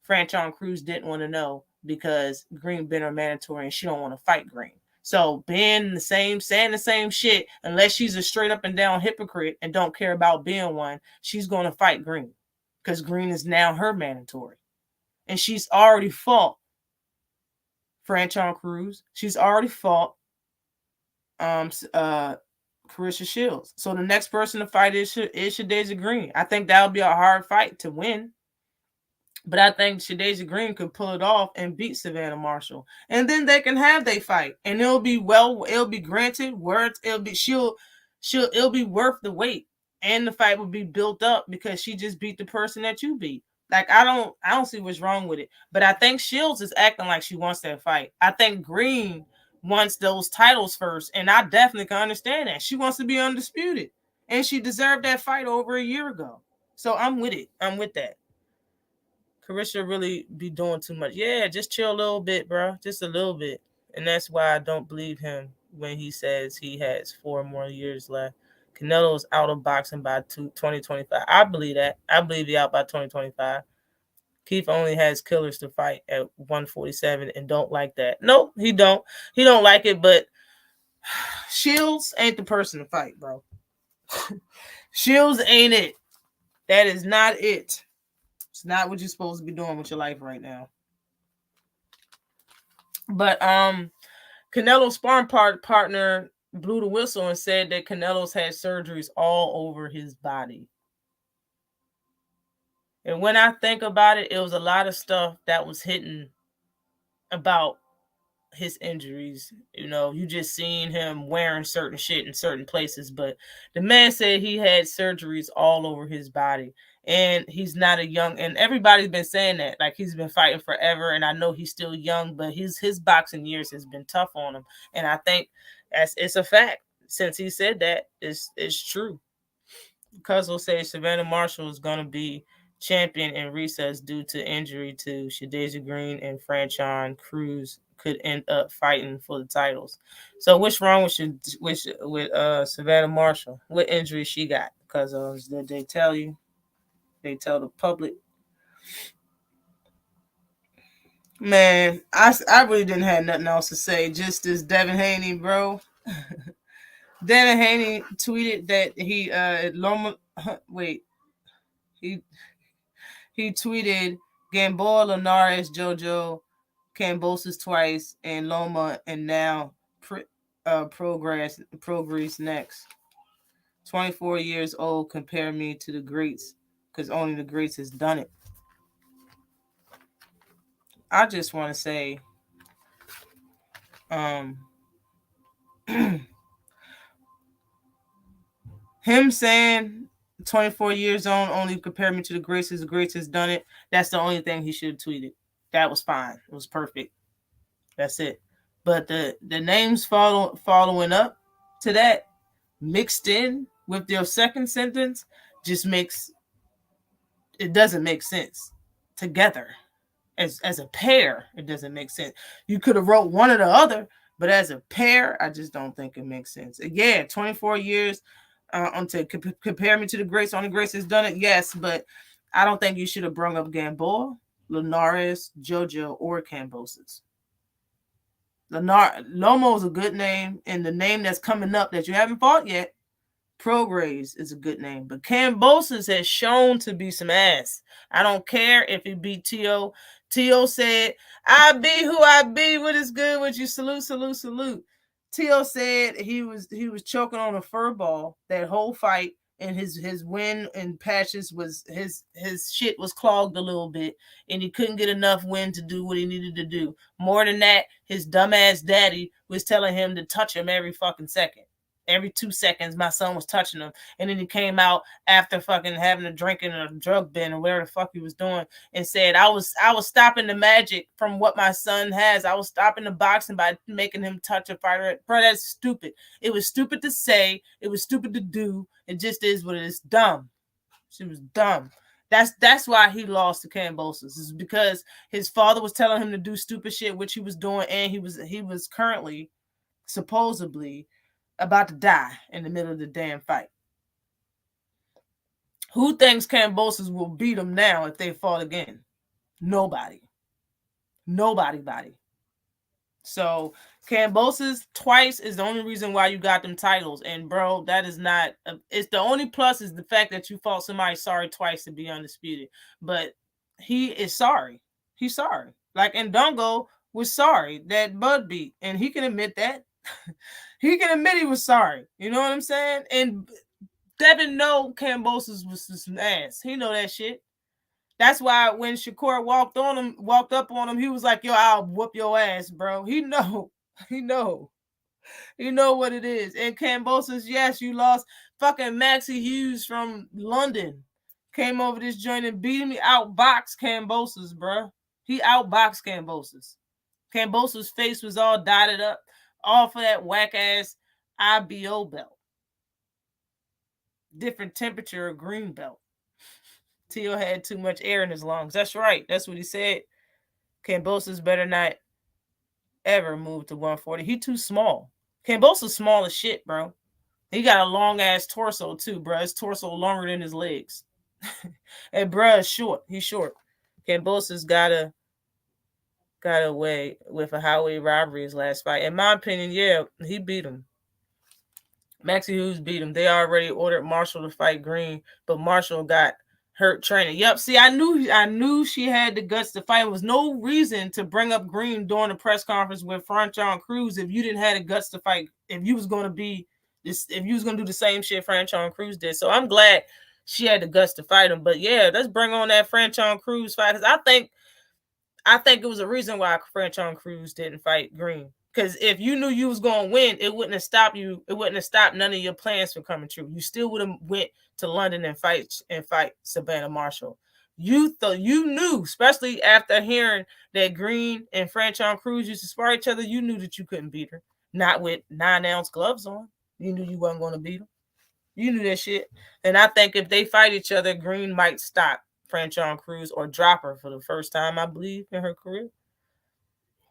Franchon Cruz didn't want to know because Green been her mandatory and she don't want to fight Green. So being the same, saying the same shit, unless she's a straight up and down hypocrite and don't care about being one, she's gonna fight Green because Green is now her mandatory. And she's already fought Franchon Cruz. She's already fought Carissa Shields. So the next person to fight is Shadeja Green. I think that'll be a hard fight to win. But I think Shadeja Green could pull it off and beat Savannah Marshall. And then they can have their fight. And it'll be granted words. It'll be worth the wait. And the fight will be built up because she just beat the person that you beat. Like, I don't see what's wrong with it. But I think Shields is acting like she wants that fight. I think Green wants those titles first. And I definitely can understand that. She wants to be undisputed. And she deserved that fight over a year ago. So I'm with it. I'm with that. Carissa really be doing too much. Yeah, just chill a little bit, bro. Just a little bit. And that's why I don't believe him when he says he has 4 more years left. Canelo's out of boxing by 2025. I believe that. I believe he's out by 2025. Keith only has killers to fight at 147 and don't like that. Nope, he don't. He don't like it, but Shields ain't the person to fight, bro. Shields ain't it. That is not it. It's not what you're supposed to be doing with your life right now. But Canelo's sparring partner blew the whistle and said that Canelo's had surgeries all over his body. And when I think about it, it was a lot of stuff that was hidden about his injuries. You know, you just seen him wearing certain shit in certain places, but the man said he had surgeries all over his body. And he's not a young, and everybody's been saying that, like he's been fighting forever. And I know he's still young, but his boxing years has been tough on him. And I think it's a fact. Since he said that, it's true. Cuzzo says Savannah Marshall is going to be champion in recess due to injury to Shadeja Green, and Franchon Cruz could end up fighting for the titles. So what's wrong with Savannah Marshall? What injury she got? Because did they tell you? They tell the public. Man, I really didn't have nothing else to say. Just this Devin Haney, bro. Devin Haney tweeted that he he tweeted Gamboa, Linares, JoJo, Kambosos twice, and Loma, and now Progress next. 24 years old, compare me to the greats, because only the greats has done it. I just want to say, him saying 24 years old, only compare me to the greats has done it. That's the only thing he should have tweeted. That was fine. It was perfect. That's it. But the names following up to that mixed in with their second sentence just doesn't make sense together. As a pair, it doesn't make sense. You could have wrote one or the other, but as a pair, I just don't think it makes sense. Yeah, 24 years to compare me to the greats. Only greats has done it, yes, but I don't think you should have brought up Gamboa, Linares, JoJo, or Kambosos. Lomo is a good name, and the name that's coming up that you haven't fought yet, Prograis is a good name, but Kambosos has shown to be some ass. I don't care if he beat T.O. T.O. said, I be who I be. What is good with you? Salute, salute, salute. T.O. said he was choking on a fur ball that whole fight, and his wind and patches was his shit was clogged a little bit, and he couldn't get enough wind to do what he needed to do. More than that, his dumbass daddy was telling him to touch him every fucking second. Every 2 seconds, my son was touching him. And then he came out after fucking having a drink in a drug bin or whatever the fuck he was doing and said, I was stopping the magic from what my son has. I was stopping the boxing by making him touch a fighter. Bro, that's stupid. It was stupid to say. It was stupid to do. It just is what it is. Dumb. She was dumb. That's why he lost to Kambosos. Is because his father was telling him to do stupid shit, which he was doing, and he was currently, supposedly, about to die in the middle of the damn fight. Who thinks Kambosos will beat him now if they fought again? Nobody. Nobody. So Kambosos twice is the only reason why you got them titles. And bro, that is not, it's the only plus is the fact that you fought somebody sorry twice to be undisputed. But he is sorry. He's sorry. Like Ndongo was sorry that Bud beat, and he can admit that. He can admit he was sorry. You know what I'm saying? And Devin know Kambosos was some ass. He know that shit. That's why when Shakur walked up on him, he was like, yo, I'll whoop your ass, bro. He know what it is. And Kambosos, yes, you lost. Fucking Maxie Hughes from London came over this joint and beat him. He outboxed Kambosos, bro. He outboxed Kambosos. Kambosos' face was all dotted up off of that whack-ass IBO belt. Different temperature of green belt. Tio had too much air in his lungs. That's right. That's what he said. Kambosos better not ever move to 140. He too small. Kambosos small as shit, bro. He got a long-ass torso, too, bro. His torso longer than his legs. And bro is short. He's short. Kambosos got away with a highway robbery his last fight. In my opinion, yeah, he beat him. Maxie Hughes beat him. They already ordered Marshall to fight Green, but Marshall got hurt training. Yep. See, I knew she had the guts to fight. There was no reason to bring up Green during the press conference with Franchon Cruz if you didn't have the guts to fight. If you was going to do the same shit Franchon Cruz did. So I'm glad she had the guts to fight him. But yeah, let's bring on that Franchon Cruz fight, because I think it was a reason why Franchon Cruz didn't fight Green. Because if you knew you was going to win, it wouldn't have stopped you. It wouldn't have stopped none of your plans from coming true. You still would have went to London and fight Savannah Marshall. You knew, especially after hearing that Green and Franchon Cruz used to spar each other, you knew that you couldn't beat her. Not with 9-ounce gloves on. You knew you wasn't going to beat her. You knew that shit. And I think if they fight each other, Green might stop Franchon Cruz or drop her for the first time, I believe, in her career.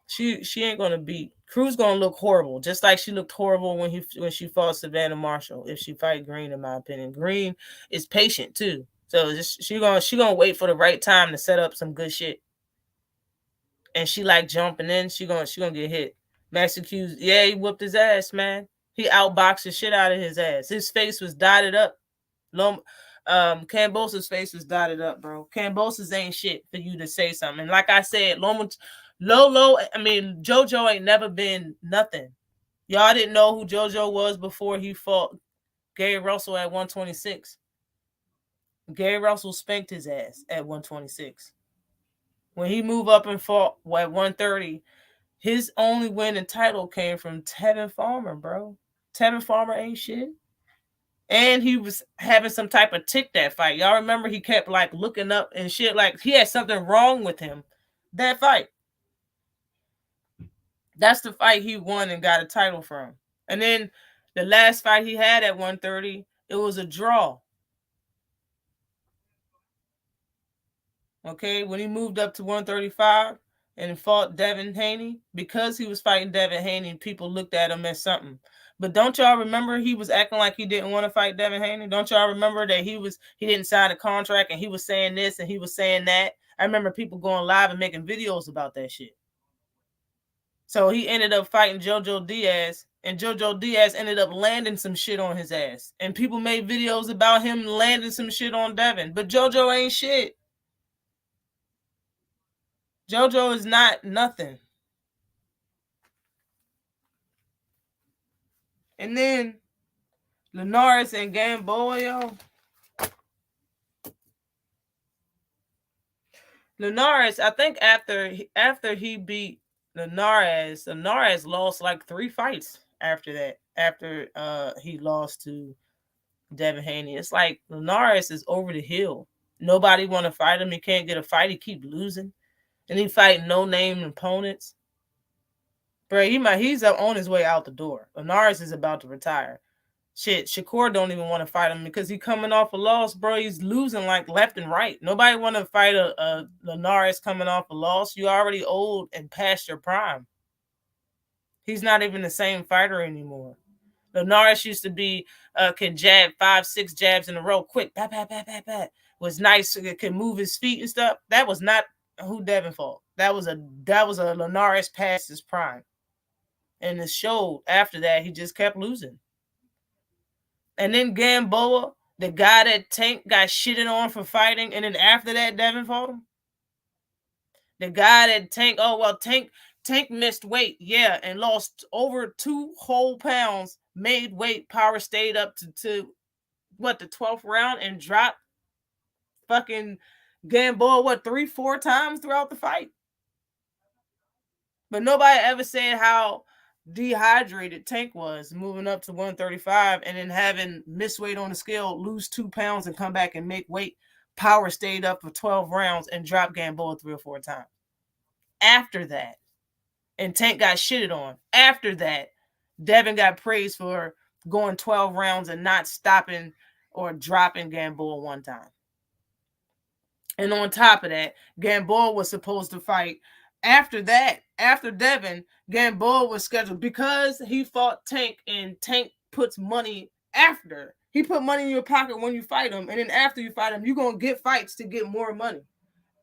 She ain't gonna beat Cruz. Gonna look horrible, just like she looked horrible when she fought Savannah Marshall. If she fight Green, in my opinion, Green is patient too. So she gonna wait for the right time to set up some good shit. And she like jumping in. She gonna get hit. Maxie Hughes, yeah, he whooped his ass, man. He outboxed the shit out of his ass. His face was dotted up. Kambosos' face was dotted up, bro. Kambosos ain't shit for you to say something. And like I said, JoJo ain't never been nothing. Y'all didn't know who JoJo was before he fought Gary Russell at 126. Gary Russell spanked his ass at 126. When he moved up and fought at 130, his only winning title came from Tevin Farmer, bro. Tevin Farmer ain't shit. And he was having some type of tick that fight. Y'all remember he kept like looking up and shit, like he had something wrong with him. That fight. That's the fight he won and got a title from. And then the last fight he had at 130, it was a draw. Okay, when he moved up to 135 and fought Devin Haney, because he was fighting Devin Haney, people looked at him as something. But don't y'all remember he was acting like he didn't want to fight Devin Haney? Don't y'all remember that he didn't sign a contract and he was saying this and he was saying that? I remember people going live and making videos about that shit. So he ended up fighting JoJo Diaz And JoJo Diaz ended up landing some shit on his ass. And people made videos about him landing some shit on Devin. But JoJo ain't shit. JoJo is not nothing. And then Linares and Gamboa, yo. Linares, I think after he beat Linares lost like 3 fights after that. After he lost to Devin Haney. It's like Linares is over the hill. Nobody want to fight him. He can't get a fight. He keep losing. And he fighting no-name opponents. Bro, he's on his way out the door. Linares is about to retire. Shit, Shakur don't even want to fight him because he coming off a loss, bro. He's losing like left and right. Nobody want to fight a Linares coming off a loss. You already old and past your prime. He's not even the same fighter anymore. Linares used to be can jab 5-6 jabs in a row quick. Bat, bat, bat, bat, bat. Was nice, can move his feet and stuff. That was not who Devin fought. That was a Linares past his prime. And it showed after that he just kept losing. And then Gamboa, the guy that Tank got shitted on for fighting, and then after that Devin fought him. The guy that Tank missed weight, yeah, and lost over 2 whole pounds, made weight, power stayed up to what, the 12th round, and dropped fucking Gamboa, 3-4 times throughout the fight. But nobody ever said how dehydrated Tank was moving up to 135 and then having miss weight on the scale, lose 2 pounds and come back and make weight. Power stayed up for 12 rounds and dropped Gamboa 3 or 4 times. After that, and Tank got shitted on. After that, Devin got praised for going 12 rounds and not stopping or dropping Gamboa 1 time. And on top of that, Gamboa was supposed to fight. After that, after Devin, Gamboa was scheduled because he fought Tank, and Tank puts money after. He put money in your pocket when you fight him, and then after you fight him, you're going to get fights to get more money.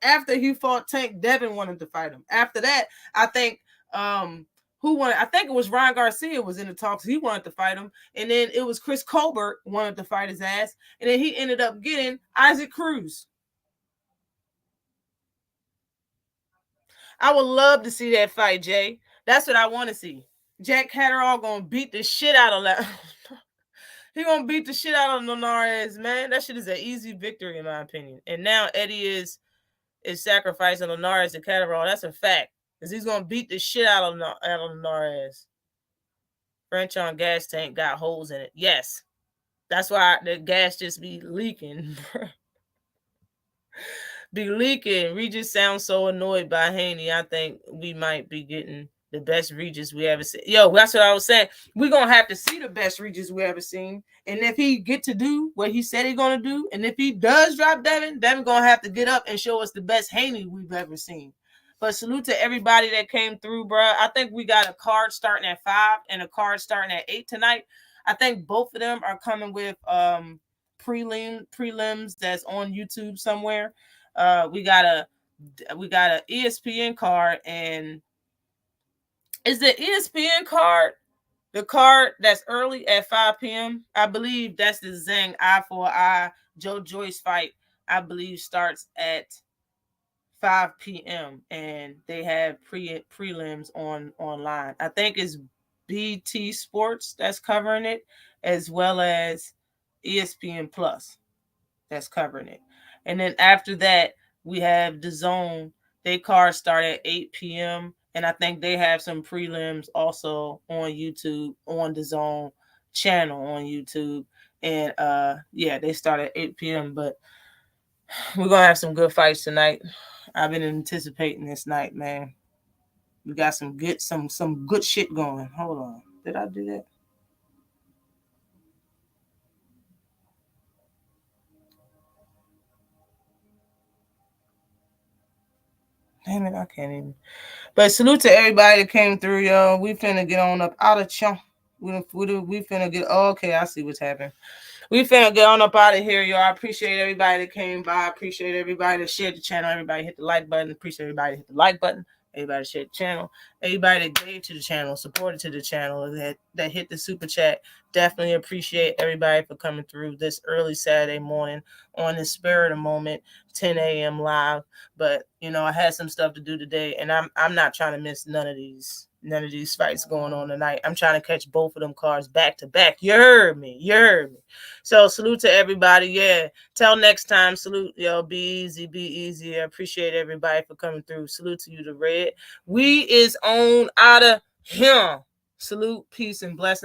After he fought Tank, Devin wanted to fight him. After that, I think who wanted? I think it was Ryan Garcia was in the talks. He wanted to fight him, and then it was Chris Colbert wanted to fight his ass, and then he ended up getting Isaac Cruz. I would love to see that fight, Jay. That's what I want to see. Jack Catterall gonna beat the shit out of that. He gonna beat the shit out of Linares, man. That shit is an easy victory in my opinion. And now Eddie is sacrificing Linares to Catterall. That's a fact. Because he's gonna beat the shit out of Linares. French on gas tank got holes in it. Yes. That's why the gas just be leaking. Be leaking. Regis sounds so annoyed by Haney. I think we might be getting the best Regis we ever seen. Yo, that's what I was saying. We're going to have to see the best Regis we ever seen. And if he get to do what he said he's going to do, and if he does drop Devin going to have to get up and show us the best Haney we've ever seen. But salute to everybody that came through, bro. I think we got a card starting at 5 and a card starting at 8 tonight. I think both of them are coming with prelims that's on YouTube somewhere. We got a ESPN card, and is the ESPN card the card that's early at 5 p.m.? I believe that's the Zhang eye for eye Joe Joyce fight. I believe starts at 5 p.m. and they have prelims online. I think it's BT Sports that's covering it, as well as ESPN Plus that's covering it. And then after that, we have DAZN. They cards start at 8 p.m. And I think they have some prelims also on YouTube, on DAZN channel on YouTube. And yeah, they start at 8 p.m. But we're gonna have some good fights tonight. I've been anticipating this night, man. We got some good shit going. Hold on. Did I do that? Damn it, I can't even. But salute to everybody that came through, yo. We finna get on up out of chunk. We finna get. Oh, okay, I see what's happening. We finna get on up out of here, yo. I appreciate everybody that came by. I appreciate everybody that shared the channel. Everybody hit the like button. Appreciate everybody that hit the like button. Everybody share the channel. Everybody that gave to the channel, supported to the channel, that hit the super chat. Definitely appreciate everybody for coming through this early Saturday morning on this Spirit of Moment, 10 a.m. live. But I had some stuff to do today, and I'm not trying to miss none of these fights going on tonight. I'm trying to catch both of them cards back to back. You heard me. So salute to everybody. Yeah. Till next time. Salute, yo. Be easy. I appreciate everybody for coming through. Salute to you, the Red. We is on out of here. Salute, peace, and blessings.